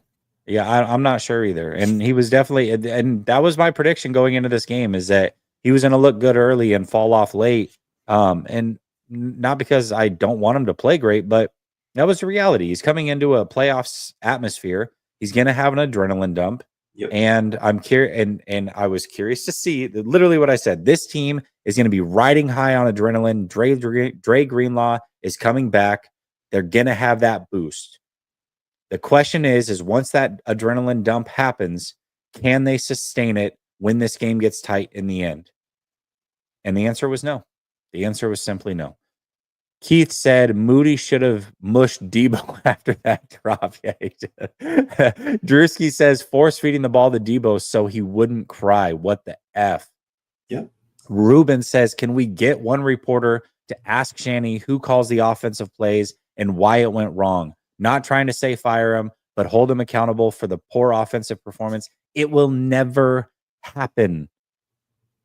I'm not sure either. And he was definitely, and that was my prediction going into this game, is that he was going to look good early and fall off late. And not because I don't want him to play great, but that was the reality. He's coming into a playoffs atmosphere. He's going to have an adrenaline dump. Yep. And I'm curious, and I was curious to see literally what I said. This team is going to be riding high on adrenaline. Dre Greenlaw is coming back. They're going to have that boost. The question is once that adrenaline dump happens, can they sustain it when this game gets tight in the end? And the answer was no. The answer was simply no. Keith said Moody should have mushed Debo after that drop. Yeah, Drewski says force feeding the ball to Debo so he wouldn't cry. What the F? Yeah. Ruben says, can we get one reporter to ask Shanny who calls the offensive plays and why it went wrong? Not trying to say fire him, but hold him accountable for the poor offensive performance. It will never happen.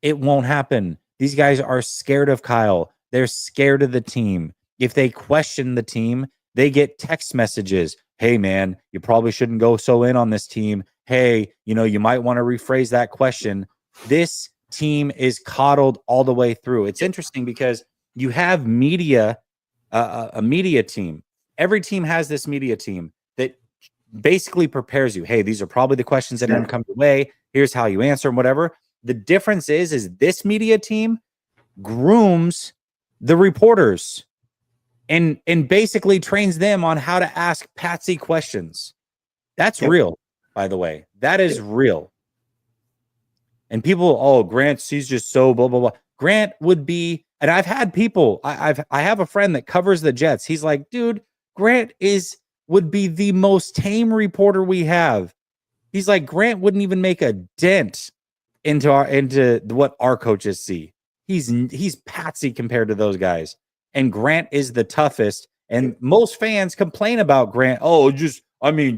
It won't happen. These guys are scared of Kyle. They're scared of the team. If they question the team, they get text messages. Hey, man, you probably shouldn't go so in on this team. Hey, you might want to rephrase that question. This team is coddled all the way through. It's interesting because you have media, a media team. Every team has this media team that basically prepares you. Hey, these are probably the questions that are going to come your way. Here's how you answer them, whatever. The difference is this media team grooms the reporters and basically trains them on how to ask patsy questions. That's real, by the way. That is real. And people, Grant, he's just so blah, blah, blah. Grant would be, and I've had people, I have a friend that covers the Jets. He's like, dude, Grant would be the most tame reporter we have. He's like, Grant wouldn't even make a dent into what our coaches see. He's patsy compared to those guys. And Grant is the toughest. And most fans complain about Grant.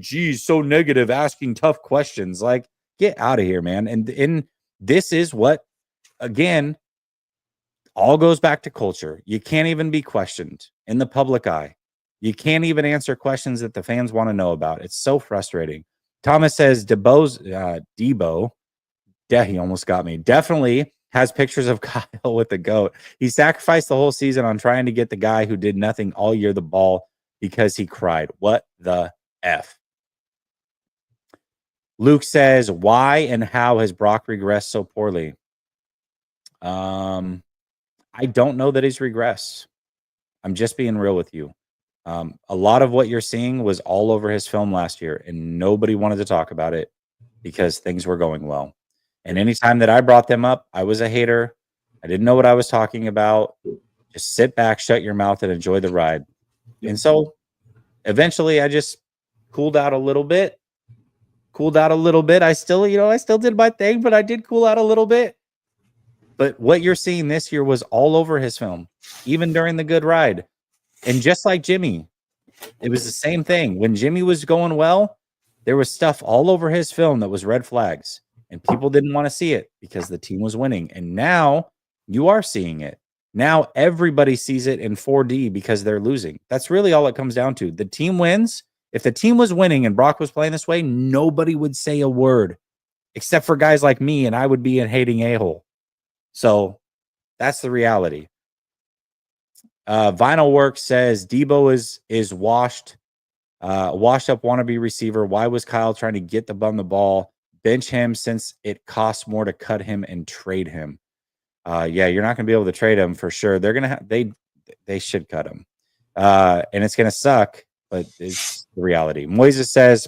Geez, so negative, asking tough questions. Like, get out of here, man. And this is what, again, all goes back to culture. You can't even be questioned in the public eye. You can't even answer questions that the fans want to know about. It's so frustrating. Thomas says Debo, he almost got me. Definitely has pictures of Kyle with the GOAT. He sacrificed the whole season on trying to get the guy who did nothing all year the ball because he cried. What the F? Luke says, why and how has Brock regressed so poorly? I don't know that he's regressed. I'm just being real with you. A lot of what you're seeing was all over his film last year, and nobody wanted to talk about it because things were going well. And anytime that I brought them up, I was a hater. I didn't know what I was talking about. Just sit back, shut your mouth, and enjoy the ride. And so eventually I just cooled out a little bit. I still did my thing, but I did cool out a little bit. But what you're seeing this year was all over his film, even during the good ride. And just like Jimmy, it was the same thing. When Jimmy was going well, there was stuff all over his film that was red flags. And people didn't want to see it because the team was winning. And now you are seeing it. Now everybody sees it in 4D because they're losing. That's really all it comes down to. The team wins. If the team was winning and Brock was playing this way, nobody would say a word except for guys like me, and I would be a hating a-hole. So that's the reality. Vinyl Work says Debo is washed up wannabe receiver. Why was Kyle trying to get the ball? Bench him since it costs more to cut him and trade him. You're not going to be able to trade him for sure. They're going to they should cut him. And it's going to suck, but it's the reality. Moises says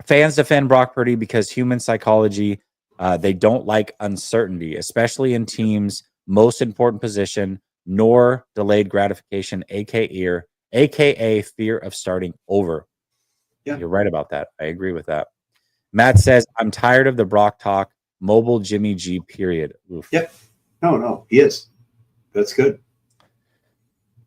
fans defend Brock Purdy because human psychology, they don't like uncertainty, especially in teams' most important position, nor delayed gratification, aka fear of starting over. Yeah. You're right about that. I agree with that. Matt says, I'm tired of the Brock talk. Mobile Jimmy G, period. Oof. Yep. No, he is. That's good.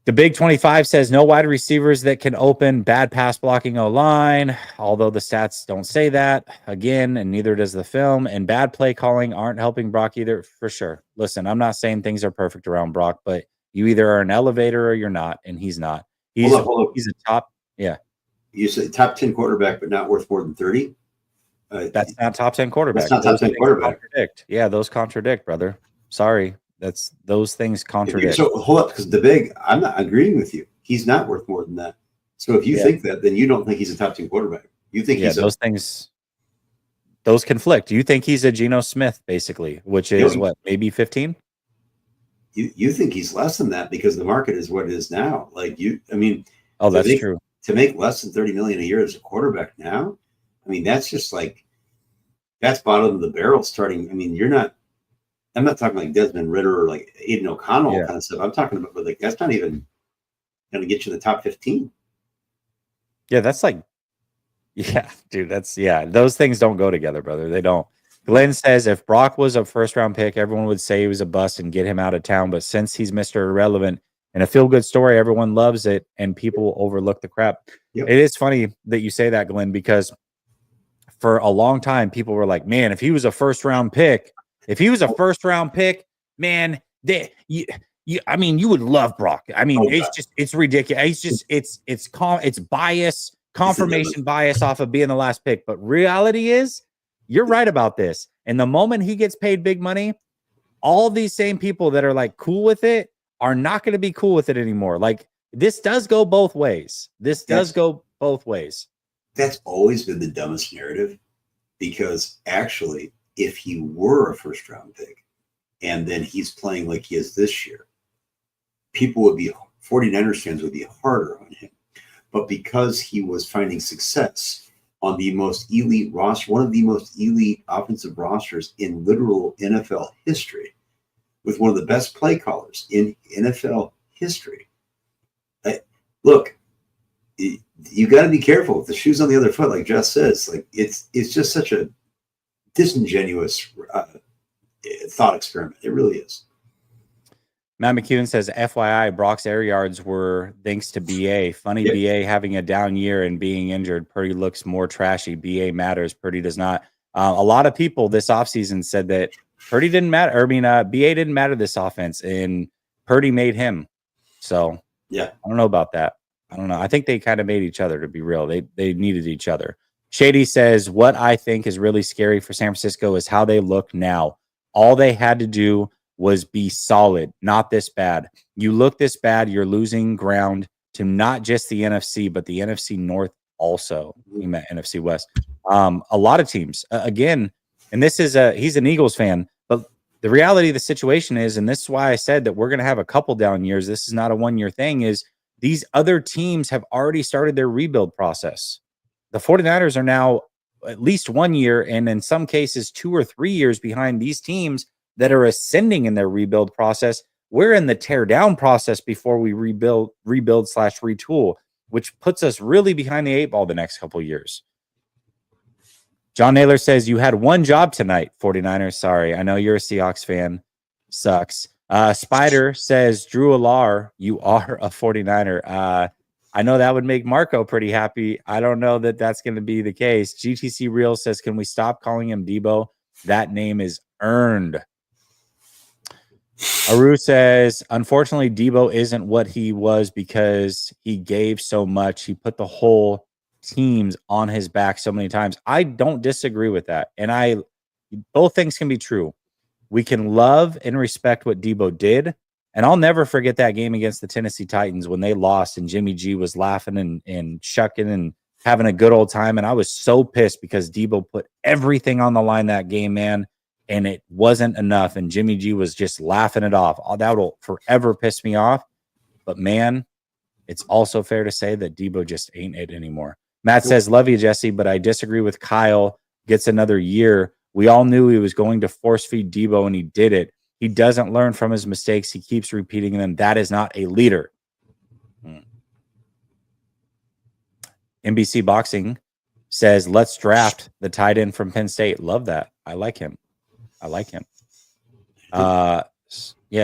The Big 25 says no wide receivers that can open, bad pass blocking O-line, although the stats don't say that again, and neither does the film. And bad play calling aren't helping Brock either, for sure. Listen, I'm not saying things are perfect around Brock, but you either are an elevator or you're not, and he's not. He's a top, yeah. You say top 10 quarterback, but not worth more than 30? That's not top 10 quarterback. That's not top 10 quarterback. Contradict. Yeah, those contradict, brother. Sorry. Those things contradict. So hold up, because I'm not agreeing with you. He's not worth more than that. So if you think that, then you don't think he's a top 10 quarterback. You think those conflict. You think he's a Geno Smith, basically, which is what, maybe 15? You think he's less than that because the market is what it is now. Oh, that's true. To make less than 30 million a year as a quarterback now, that's just that's bottom of the barrel starting. I'm not talking like Desmond Ritter or like Aiden O'Connell kind of stuff. I'm talking about that's not even going to get you in the top 15. Yeah, that's dude, those things don't go together, brother. They don't. Glenn says if Brock was a first-round pick, everyone would say he was a bust and get him out of town. But since he's Mr. Irrelevant and a feel-good story, everyone loves it and people will overlook the crap. Yep. It is funny that you say that, Glenn, because for a long time, people were like, man, if he was a first-round pick, man, you would love Brock. It's ridiculous. It's bias, confirmation bias off of being the last pick. But reality is, you're right about this. And the moment he gets paid big money, all these same people that are like cool with it are not going to be cool with it anymore. Like, this does go both ways. That's always been the dumbest narrative, because actually, if he were a first round pick and then he's playing like he is this year, 49ers fans would be harder on him. But because he was finding success on the most elite roster, one of the most elite offensive rosters in literal NFL history, with one of the best play callers in NFL history. Look, you got to be careful with the shoes on the other foot, like Jess says. It's just such a disingenuous thought experiment. It really is. Matt McEwen says, FYI, Brock's air yards were thanks to BA. Funny, BA having a down year and being injured. Purdy looks more trashy. BA matters. Purdy does not. A lot of people this offseason said that Purdy didn't matter. BA didn't matter this offense, and Purdy made him. So, I don't know about that. I don't know. I think they kind of made each other, to be real. They needed each other. Shady says, what I think is really scary for San Francisco is how they look now. All they had to do was be solid, not this bad. You look this bad, you're losing ground to not just the NFC, but the NFC North also. You meant NFC West. A lot of teams, again, and this is he's an Eagles fan, but the reality of the situation is, and this is why I said that we're going to have a couple down years. This is not a one-year thing, is these other teams have already started their rebuild process. The 49ers are now at least 1 year, and in some cases 2 or 3 years behind these teams that are ascending in their rebuild process. We're in the tear down process before we rebuild/retool, which puts us really behind the 8 ball the next couple of years. John Naylor says, you had one job tonight, 49ers. Sorry. I know you're a Seahawks fan. Sucks. Spider says, Drew Alar, you are a 49er. I know that would make Marco pretty happy. I don't know that that's going to be the case. GTC Real says, can we stop calling him Debo? That name is earned. Aru says, unfortunately, Debo isn't what he was because he gave so much. He put the whole teams on his back so many times. I don't disagree with that. And both things can be true. We can love and respect what Debo did. And I'll never forget that game against the Tennessee Titans when they lost and Jimmy G was laughing and shucking and having a good old time. And I was so pissed because Debo put everything on the line that game, man. And it wasn't enough. And Jimmy G was just laughing it off. That will forever piss me off. But, man, It's also fair to say that Debo just ain't it anymore. Matt says, love you, Jesse, but I disagree with Kyle. Gets another year. We all knew he was going to force feed Debo, and he did it. He doesn't learn from his mistakes. He keeps repeating them. That is not a leader. NBC Boxing says, let's draft the tight end from Penn State. Love that. I like him. Yeah,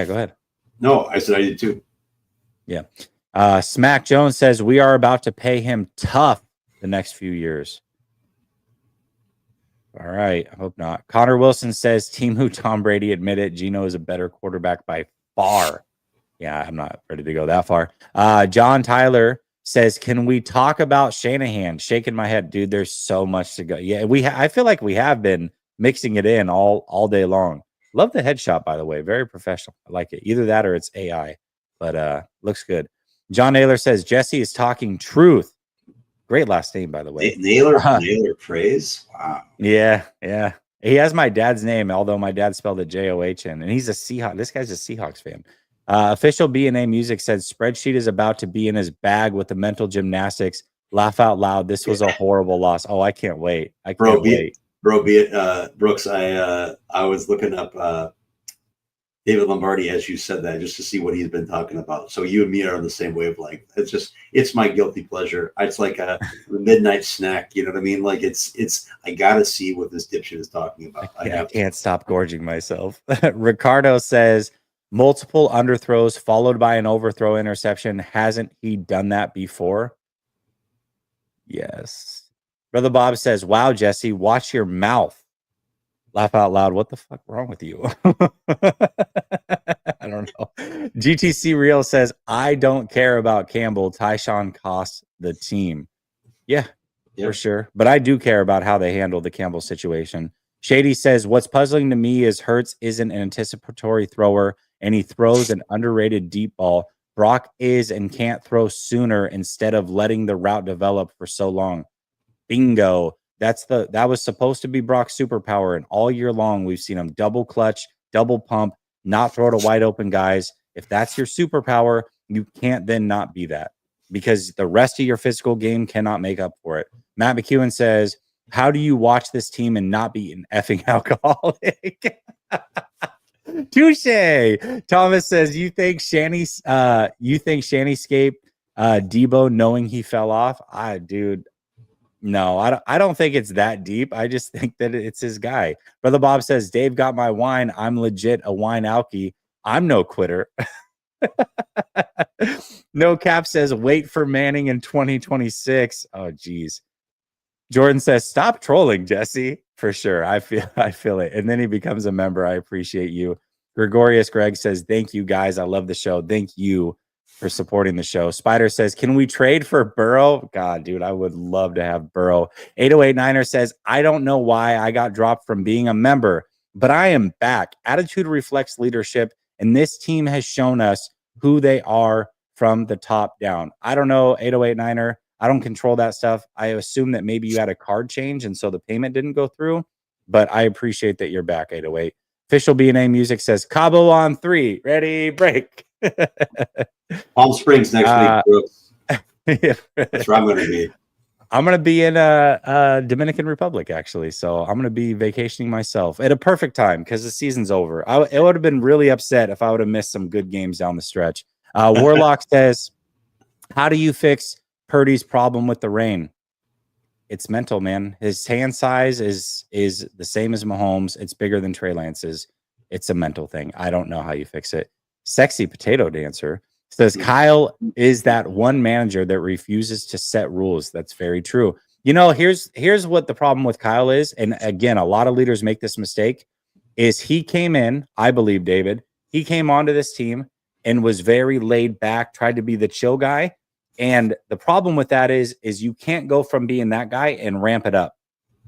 go ahead. No, I said I did too. Yeah. Smack Jones says, we are about to pay him tough the next few years. All right. I hope not. Connor Wilson says, Team Tom Brady admitted Geno is a better quarterback by far. Yeah, I'm not ready to go that far. John Tyler says, can we talk about Shanahan? Shaking my head, dude. There's so much to go. Yeah, I feel like we have been mixing it in all day long. Love the headshot, by the way. Very professional. I like it. Either that or it's AI, but looks good. John Naylor says, Jesse is talking truth. Great last name, by the way. Naylor praise. Wow. Yeah. He has my dad's name, although my dad spelled it John, and he's a Seahawks. This guy's a Seahawks fan. Official B&A Music said spreadsheet is about to be in his bag with the mental gymnastics. Laugh out loud. This was a horrible loss. Oh, I can't wait. Brooks, I was looking up David Lombardi as you said that, just to see what he's been talking about. So you and me are on the same wavelength. It's my guilty pleasure. It's like a midnight snack. You know what I mean? Like I gotta see what this dipshit is talking about. I can't stop gorging myself. Ricardo says multiple underthrows followed by an overthrow interception. Hasn't he done that before? Yes. Brother Bob says, wow, Jesse, watch your mouth. Laugh out loud. What the fuck wrong with you? I don't know. GTC Real says, I don't care about Campbell. Tyshawn costs the team. Yeah, for sure. But I do care about how they handle the Campbell situation. Shady says, what's puzzling to me is Hurts isn't an anticipatory thrower, and he throws an underrated deep ball. Brock is and can't throw sooner instead of letting the route develop for so long. Bingo. That was supposed to be Brock's superpower, and all year long we've seen him double clutch, double pump, not throw to wide open guys. If that's your superpower, you can't then not be that, because the rest of your physical game cannot make up for it. Matt McEwen says, how do you watch this team and not be an effing alcoholic? Touche. Thomas says, you think Shannyscape Debo knowing he fell off? Dude. No, I don't think it's that deep. I just think that it's his guy. Brother Bob says, Dave got my wine. I'm legit a wine alky. I'm no quitter. No Cap says, wait for Manning in 2026. Oh, geez. Jordan says, stop trolling, Jesse. For sure. I feel it. And then he becomes a member. I appreciate you. Gregorius Greg says, thank you, guys. I love the show. Thank you for supporting the show. Spider says, can we trade for Burrow? God, dude, I would love to have Burrow. 808 says, I don't know why I got dropped from being a member, but I am back. Attitude reflects leadership, and this team has shown us who they are from the top down. I don't know, 808 I don't control that stuff. I assume that maybe you had a card change, and so the payment didn't go through, but I appreciate that you're back, 808. Official B&A Music says, Cabo on 3. Ready, break. Palm Springs next week, Brooks. That's where I'm going to be. I'm going to be in Dominican Republic, actually. So I'm going to be vacationing myself at a perfect time because the season's over. It would have been really upset if I would have missed some good games down the stretch. Warlock says, how do you fix Purdy's problem with the rain? It's mental, man. His hand size is the same as Mahomes. It's bigger than Trey Lance's. It's a mental thing. I don't know how you fix it. Sexy Potato Dancer says, Kyle is that one manager that refuses to set rules. That's very true. You know, here's what the problem with Kyle is. And again, a lot of leaders make this mistake, is he came in, I believe, David, he came onto this team and was very laid back, tried to be the chill guy. And the problem with that is you can't go from being that guy and ramp it up.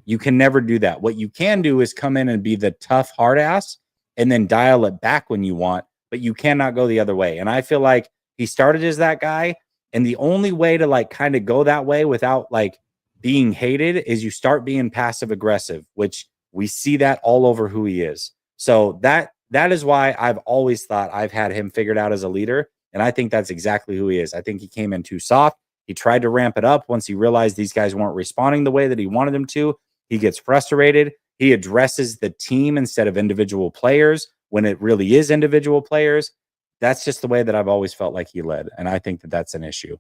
You can never do that. What you can do is come in and be the tough hard ass and then dial it back when you want, but you cannot go the other way. And I feel like he started as that guy. And the only way to like kind of go that way without like being hated is you start being passive aggressive, which we see that all over who he is. So that is why I've always thought I've had him figured out as a leader. And I think that's exactly who he is. I think he came in too soft. He tried to ramp it up once he realized these guys weren't responding the way that he wanted them to. He gets frustrated. He addresses the team instead of individual players when it really is individual players. That's just the way that I've always felt like he led. And I think that that's an issue.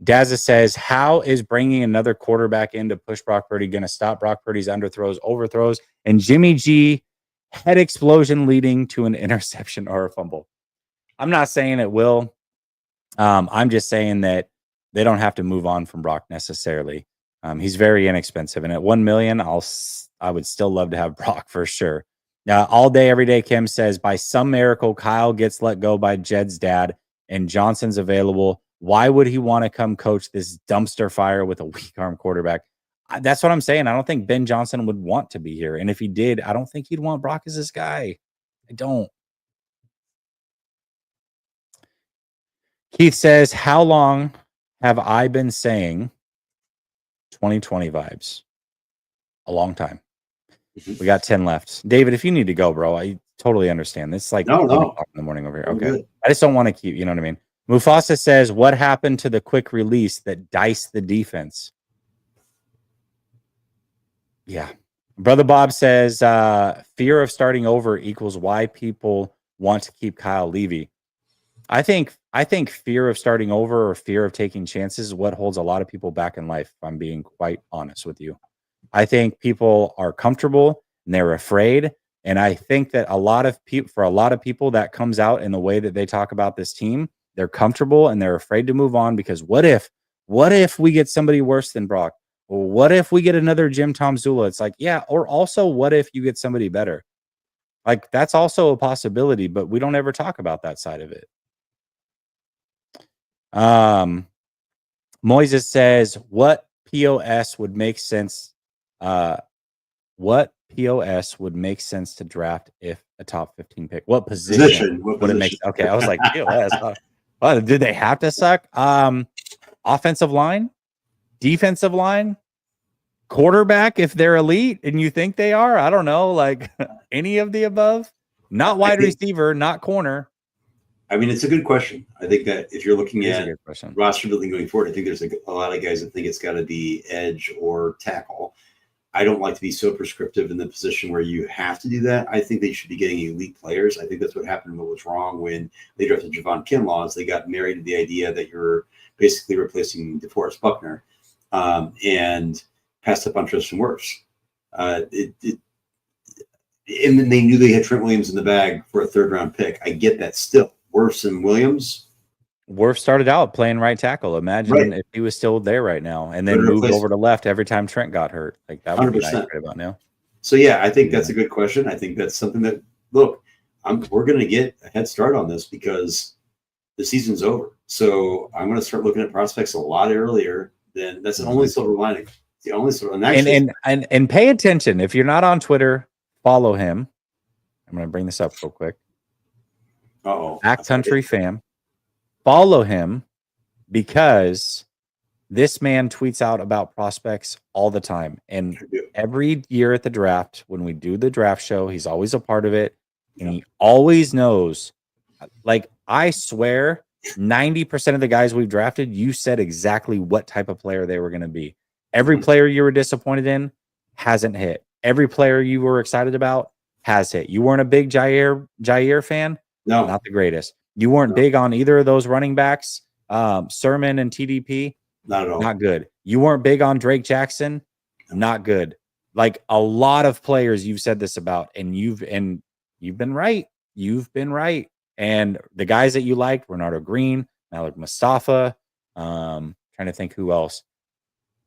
Dazza says, how is bringing another quarterback in to push Brock Purdy going to stop Brock Purdy's underthrows, overthrows, and Jimmy G head explosion leading to an interception or a fumble? I'm not saying it will. I'm just saying that they don't have to move on from Brock necessarily. He's very inexpensive, and at $1 million, I would still love to have Brock for sure. All day, every day, Kim says, by some miracle, Kyle gets let go by Jed's dad, and Johnson's available. Why would he want to come coach this dumpster fire with a weak arm quarterback? That's what I'm saying. I don't think Ben Johnson would want to be here, and if he did, I don't think he'd want Brock as this guy. I don't. Keith says, how long have I been saying 2020 vibes? A long time. We got 10 left. David, if you need to go, bro, I totally understand. It's like no. in the morning over here. I'm okay. Good. I just don't want to keep, you know what I mean? Mufasa says, what happened to the quick release that diced the defense? Yeah. Brother Bob says, fear of starting over equals why people want to keep Kyle Levy. I think fear of starting over or fear of taking chances is what holds a lot of people back in life, if I'm being quite honest with you. I think people are comfortable and they're afraid. And I think that for a lot of people, that comes out in the way that they talk about this team. They're comfortable and they're afraid to move on because what if we get somebody worse than Brock? Or what if we get another Jim Tom Zula? It's like, yeah. Or also, what if you get somebody better? Like, that's also a possibility, but we don't ever talk about that side of it. Moises says, what POS would make sense? What POS would make sense to draft if a top 15 pick? What position would it make? Okay, I was like, POS. Did they have to suck? Offensive line, defensive line, quarterback if they're elite and you think they are. I don't know, like any of the above. Not wide receiver, not corner. I mean, it's a good question. I think that if you're looking at roster building going forward, I think there's a lot of guys that think it's got to be edge or tackle. I don't like to be so prescriptive in the position where you have to do that. I think they should be getting elite players. I think that's what happened. What was wrong when they drafted Javon Kinlaw is they got married to the idea that you're basically replacing DeForest Buckner and passed up on Tristan Wirfs. And then they knew they had Trent Williams in the bag for a third-round pick. I get that still. Wirfs and Williams. Wirfs started out playing right tackle. Imagine if he was still there right now and then moved over to left every time Trent got hurt. Like that would be nice right about now. So, yeah, I think that's a good question. I think that's something that, look, we're going to get a head start on this because the season's over. So I'm going to start looking at prospects a lot earlier than that's the only silver lining. It's the only silver and pay attention. If you're not on Twitter, follow him. I'm going to bring this up real quick. Backcountry fam. Follow him because this man tweets out about prospects all the time. And every year at the draft, when we do the draft show, he's always a part of it. And he always knows, like, I swear 90% of the guys we've drafted, you said exactly what type of player they were going to be. Every player you were disappointed in hasn't hit. Every player you were excited about has hit. You weren't a big Jair fan? No. Not the greatest. You weren't big on either of those running backs, Sermon and TDP? Not at all. Not good. You weren't big on Drake Jackson? Not good. Like a lot of players you've said this about, and you've been right. You've been right. And the guys that you liked, Renardo Green, Malik Mustafa, trying to think who else.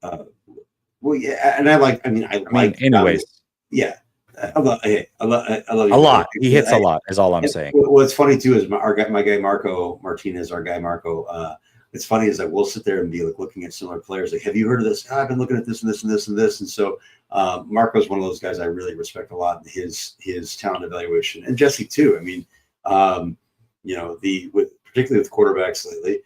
Well, yeah, and I like. Anyways, yeah. I love you. A lot. He hits a lot. Is all I'm saying. What's funny too is my guy Marco Martinez. Our guy Marco. It's funny is I will sit there and be like looking at similar players. Like, have you heard of this? I've been looking at this and this and this and this. And so Marco's one of those guys I really respect a lot in his talent evaluation, and Jesse too. I mean, particularly with quarterbacks lately,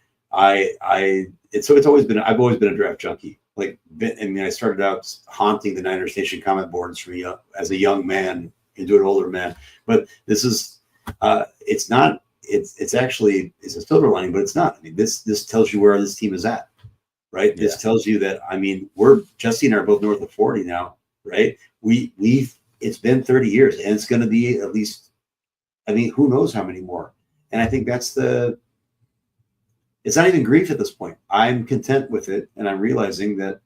it's always been. I've always been a draft junkie. I started out haunting the Niners Nation comment boards as a young man into an older man. But this is, it's not it's actually it's a silver lining, but it's not. I mean, this tells you where this team is at, right? Yeah. This tells you that, I mean, Jesse and I are both north of 40 now, right? It's been 30 years, and it's going to be at least, I mean, who knows how many more. And I think it's not even grief at this point. I'm content with it, and I'm realizing that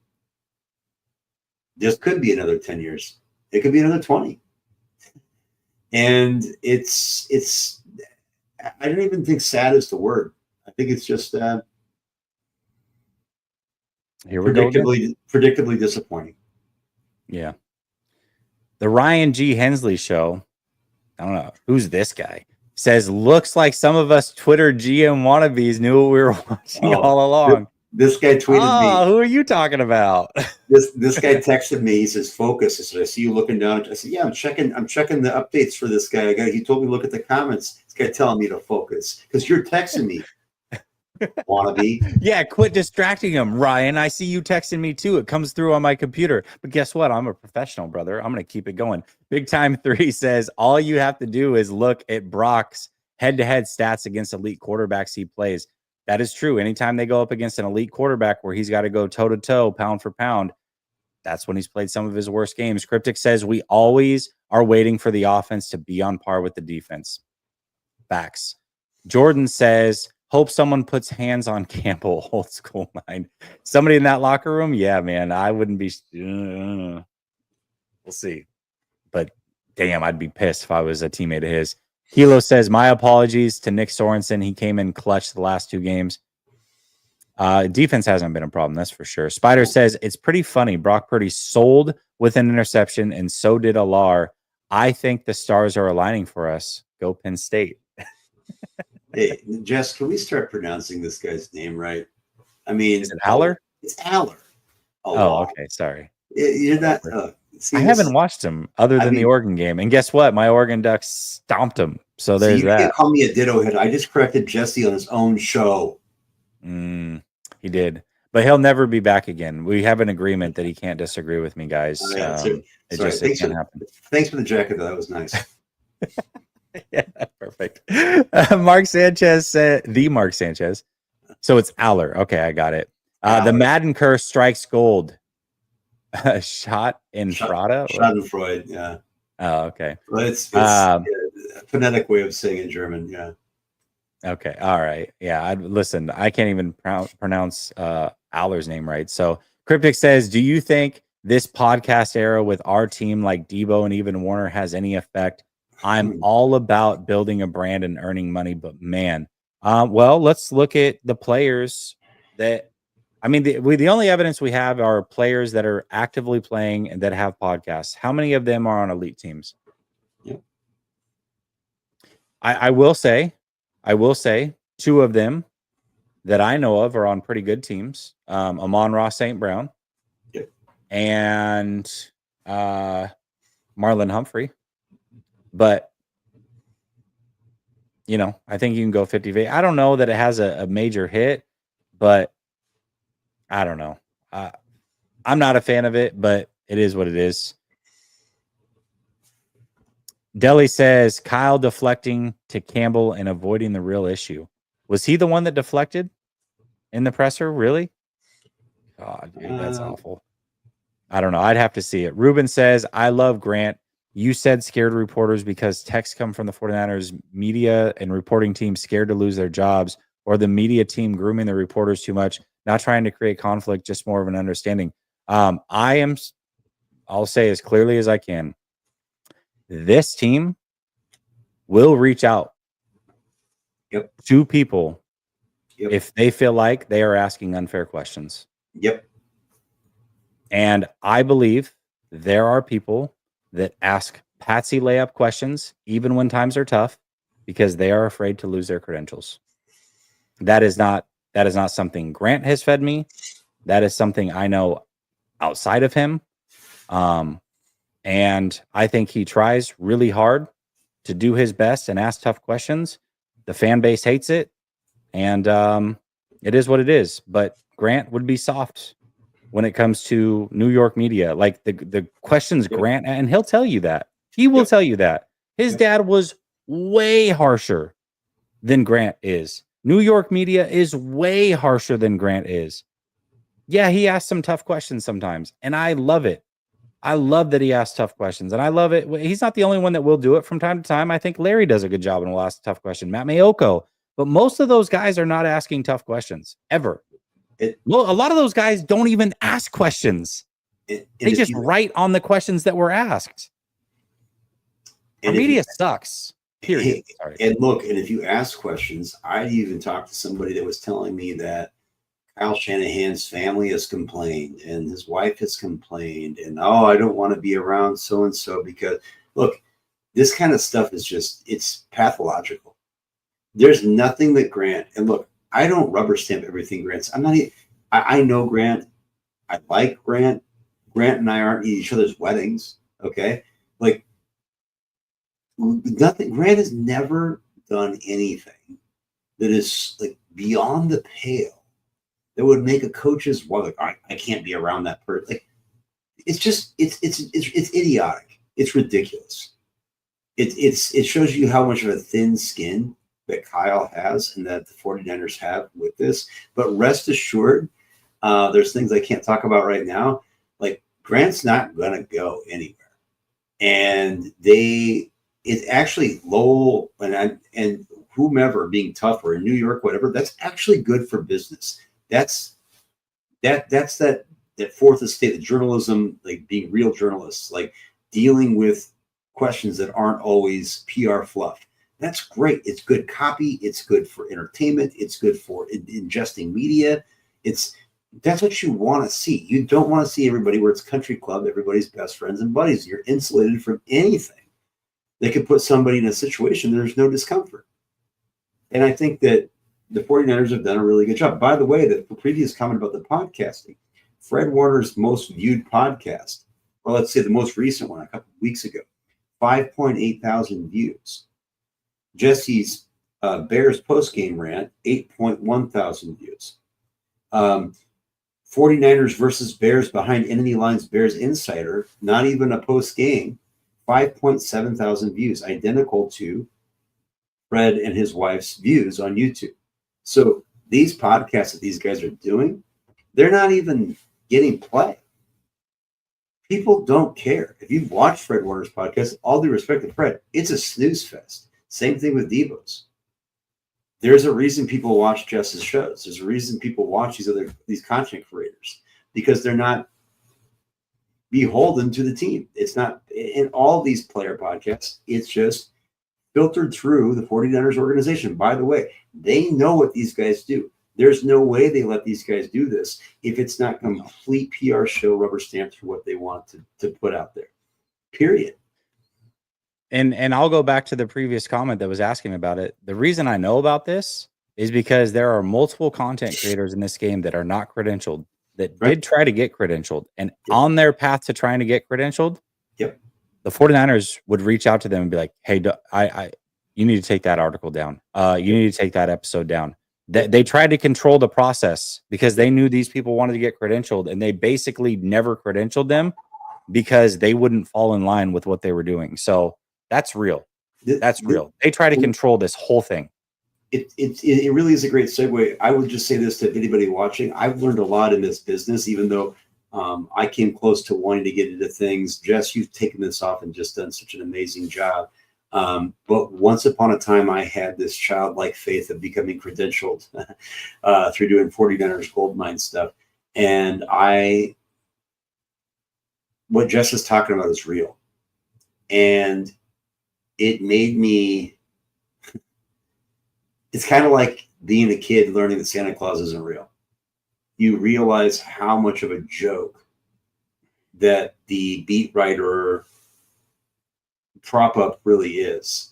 this could be another 10 years. It could be another 20. And it's I don't even think sad is the word. I think it's just Here we go again. predictably disappointing. Yeah. The Ryan G. Hensley show, I don't know, who's this guy? Says, looks like some of us Twitter GM wannabes knew what we were watching all along. This guy tweeted me. Who are you talking about? This guy texted me. He says, "Focus." He said, "I see you looking down." I said, "Yeah, I'm checking the updates for this guy. He told me to look at the comments. This guy telling me to focus because you're texting me, wannabe." Yeah, quit distracting him, Ryan. I see you texting me too. It comes through on my computer. But guess what? I'm a professional, brother. I'm going to keep it going. Big Time 3 says, all you have to do is look at Brock's head-to-head stats against elite quarterbacks he plays. That is true. Anytime they go up against an elite quarterback where he's got to go toe-to-toe, pound for pound, that's when he's played some of his worst games. Cryptic says, we always are waiting for the offense to be on par with the defense. Facts. Jordan says, hope someone puts hands on Campbell. Old school mind. Somebody in that locker room? Yeah, man. I wouldn't be. We'll see. But damn, I'd be pissed if I was a teammate of his. Hilo says, my apologies to Nick Sorensen. He came in clutch the last 2 games. Defense hasn't been a problem, that's for sure. Spider says, it's pretty funny. Brock Purdy sold with an interception, and so did Alar. I think the stars are aligning for us. Go Penn State. Hey, Jess, can we start pronouncing this guy's name right? I mean, is it Aller? It's Aller. Oh, okay. Sorry. You're not. I haven't watched him other than the Oregon game. And guess what? My Oregon Ducks stomped him. So there's that. You can't call me a ditto head. I just corrected Jesse on his own show. He did. But he'll never be back again. We have an agreement that he can't disagree with me, guys. It can't happen. Thanks for the jacket, though. That was nice. Yeah, perfect. Mark Sanchez said, Mark Sanchez. So it's Aller. Okay, I got it. The Madden curse strikes gold. Shot in Freude? Schadenfreude, yeah. Oh, okay. Well, it's a phonetic way of saying in German, yeah. Okay, all right. Yeah, listen, I can't even pronounce Aller's name right. So Cryptic says, do you think this podcast era with our team like Debo and even Warner has any effect? I'm all about building a brand and earning money, but man, well, let's look at the players that, I mean, the only evidence we have are players that are actively playing and that have podcasts. How many of them are on elite teams? Yeah. I will say 2 of them that I know of are on pretty good teams. Amon-Ra St. Brown, yeah, and Marlon Humphrey. But, you know, I think you can go 50-50. I don't know that it has a major hit, but I don't know. I'm not a fan of it, but it is what it is. Deli says, Kyle deflecting to Campbell and avoiding the real issue. Was he the one that deflected in the presser? Really? God, dude, that's awful. I don't know. I'd have to see it. Ruben says, I love Grant. You said scared reporters because texts come from the 49ers media and reporting team scared to lose their jobs, or the media team grooming the reporters too much, not trying to create conflict, just more of an understanding. I'll say as clearly as I can, this team will reach out to people if they feel like they are asking unfair questions. Yep. And I believe there are people that ask patsy layup questions, even when times are tough, because they are afraid to lose their credentials. That is not something Grant has fed me. That is something I know outside of him. And I think he tries really hard to do his best and ask tough questions. The fan base hates it. And it is what it is. But Grant would be soft when it comes to New York media. Like the questions Grant, and he'll tell you that. He will tell you that. His dad was way harsher than Grant is. New York media is way harsher than Grant is. Yeah, he asks some tough questions sometimes, and I love it. I love that he asks tough questions, and I love it. He's not the only one that will do it from time to time. I think Larry does a good job and will ask a tough question. Matt Mayoko, but most of those guys are not asking tough questions ever. Well, a lot of those guys don't even ask questions. They just write on the questions that were asked. Our media sucks. Period. Sorry. And look, and if you ask questions, I even talked to somebody that was telling me that Kyle Shanahan's family has complained and his wife has complained, and I don't want to be around so and so because look, this kind of stuff is just, it's pathological. There's nothing that Grant, and look, I don't rubber stamp everything Grant's. I know Grant. I like Grant. Grant and I aren't at each other's weddings. Okay. Like, nothing. Grant has never done anything that is like beyond the pale that would make a coach's wife like, I can't be around that person. Like, it's just it's idiotic. It's ridiculous. It shows you how much of a thin skin that Kyle has and that the 49ers have with this. But rest assured, there's things I can't talk about right now. Like, Grant's not gonna go anywhere, and it's actually Lowell and whomever being tougher in New York, whatever, that's actually good for business. That's that fourth estate, the journalism, like being real journalists, like dealing with questions that aren't always PR fluff. That's great. It's good copy. It's good for entertainment. It's good for ingesting media. That's what you want to see. You don't want to see everybody where it's country club, everybody's best friends and buddies. You're insulated from anything that could put somebody in a situation there's no discomfort. And I think that the 49ers have done a really good job. By the way, the previous comment about the podcasting, Fred Warner's most viewed podcast, or let's say the most recent one a couple of weeks ago, 5.8 thousand views. Jesse's Bears postgame rant, 8.1 thousand views. 49ers versus Bears behind enemy lines Bears Insider, not even a postgame, 5.7 thousand views, identical to Fred and his wife's views on YouTube. So these podcasts that these guys are doing, they're not even getting play. People don't care. If you've watched Fred Warner's podcast, all due respect to Fred, it's a snooze fest. Same thing with Debo's. There's a reason people watch Jess's shows. There's a reason people watch these content creators, because they're not beholden to the team. It's not in all these player podcasts. It's just filtered through the 49ers organization. By the way, they know what these guys do. There's no way they let these guys do this if it's not complete PR show rubber stamped for what they want to put out there. Period. And I'll go back to the previous comment that was asking about it. The reason I know about this is because there are multiple content creators in this game that are not credentialed, that did try to get credentialed, and on their path to trying to get credentialed, the 49ers would reach out to them and be like, hey, you need to take that article down. You need to take that episode down. They tried to control the process because they knew these people wanted to get credentialed, and they basically never credentialed them because they wouldn't fall in line with what they were doing. So that's real. That's real. They try to control this whole thing. It really is a great segue. I would just say this to anybody watching. I've learned a lot in this business, even though I came close to wanting to get into things. Jess, you've taken this off and just done such an amazing job. But once upon a time, I had this childlike faith of becoming credentialed through doing 49ers Goldmine stuff. And what Jess is talking about is real. And it made me, it's kind of like being a kid learning that Santa Claus isn't real. You realize how much of a joke that the beat writer prop up really is,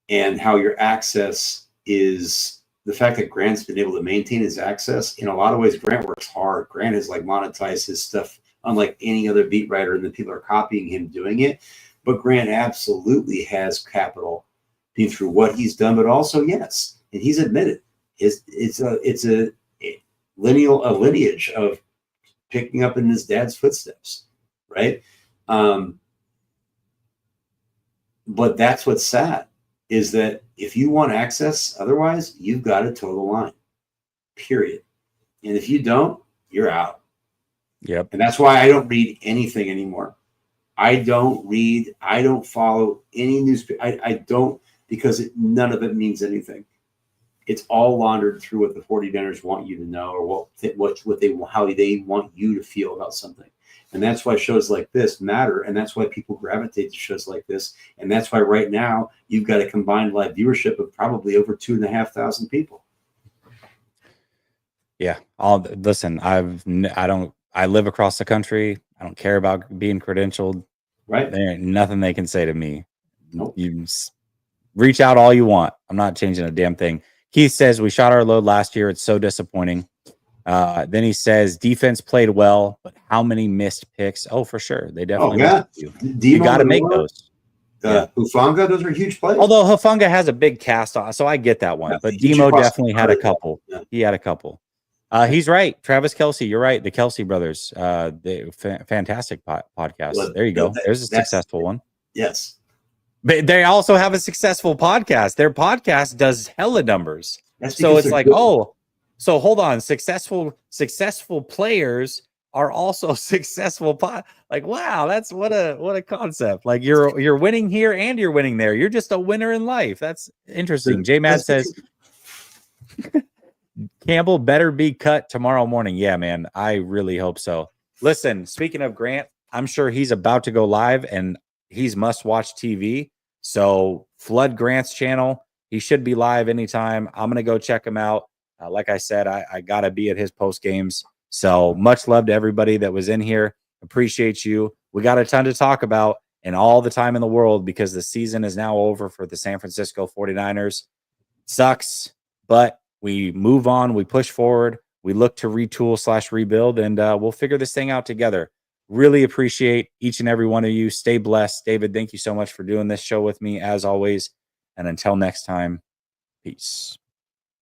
and how your access is the fact that Grant's been able to maintain his access. In a lot of ways, Grant works hard. Grant has like monetized his stuff unlike any other beat writer, and the people are copying him doing it. But Grant absolutely has capital through what he's done, but also, yes, and he's admitted it's a lineage of picking up in his dad's footsteps, right? But that's what's sad. is that if you want access, otherwise, you've got to toe the line, period. And if you don't, you're out. Yep. And that's why I don't read anything anymore. I don't read. I don't follow any newspaper. I don't, because none of it means anything. It's all laundered through what the 49ers want you to know, or how they want you to feel about something. And that's why shows like this matter. And that's why people gravitate to shows like this. And that's why right now you've got a combined live viewership of probably over 2,500 people. Yeah. Listen, I live across the country. I don't care about being credentialed. Right. There ain't nothing they can say to me. Nope. You reach out all you want. I'm not changing a damn thing. Keith says we shot our load last year. It's so disappointing. Then he says defense played well, but how many missed picks? Oh, for sure. They definitely missed you. You got to make those. Hufanga, those are huge plays. Although Hufanga has a big cast on, so I get that one. But Demo definitely had a couple. Yeah. He had a couple. He's right. Travis Kelce, you're right. The Kelce brothers, fantastic podcast. Well, there you go. There's a successful one. Yes. But they also have a successful podcast. Their podcast does hella numbers. So it's like, so hold on. Successful players are also successful. Like, wow, that's what a concept. Like you're winning here and you're winning there. You're just a winner in life. That's interesting. J Mad says Campbell better be cut tomorrow morning. Yeah, man. I really hope so. Listen, speaking of Grant, I'm sure he's about to go live and he's must-watch TV. So flood Grant's channel. He should be live anytime. I'm going to go check him out. Like I said, I got to be at his post games. So much love to everybody that was in here. Appreciate you. We got a ton to talk about and all the time in the world because the season is now over for the San Francisco 49ers. Sucks, but we move on. We push forward. We look to retool/rebuild, and we'll figure this thing out together. Really appreciate each and every one of you. Stay blessed. David, thank you so much for doing this show with me, as always. And until next time, peace.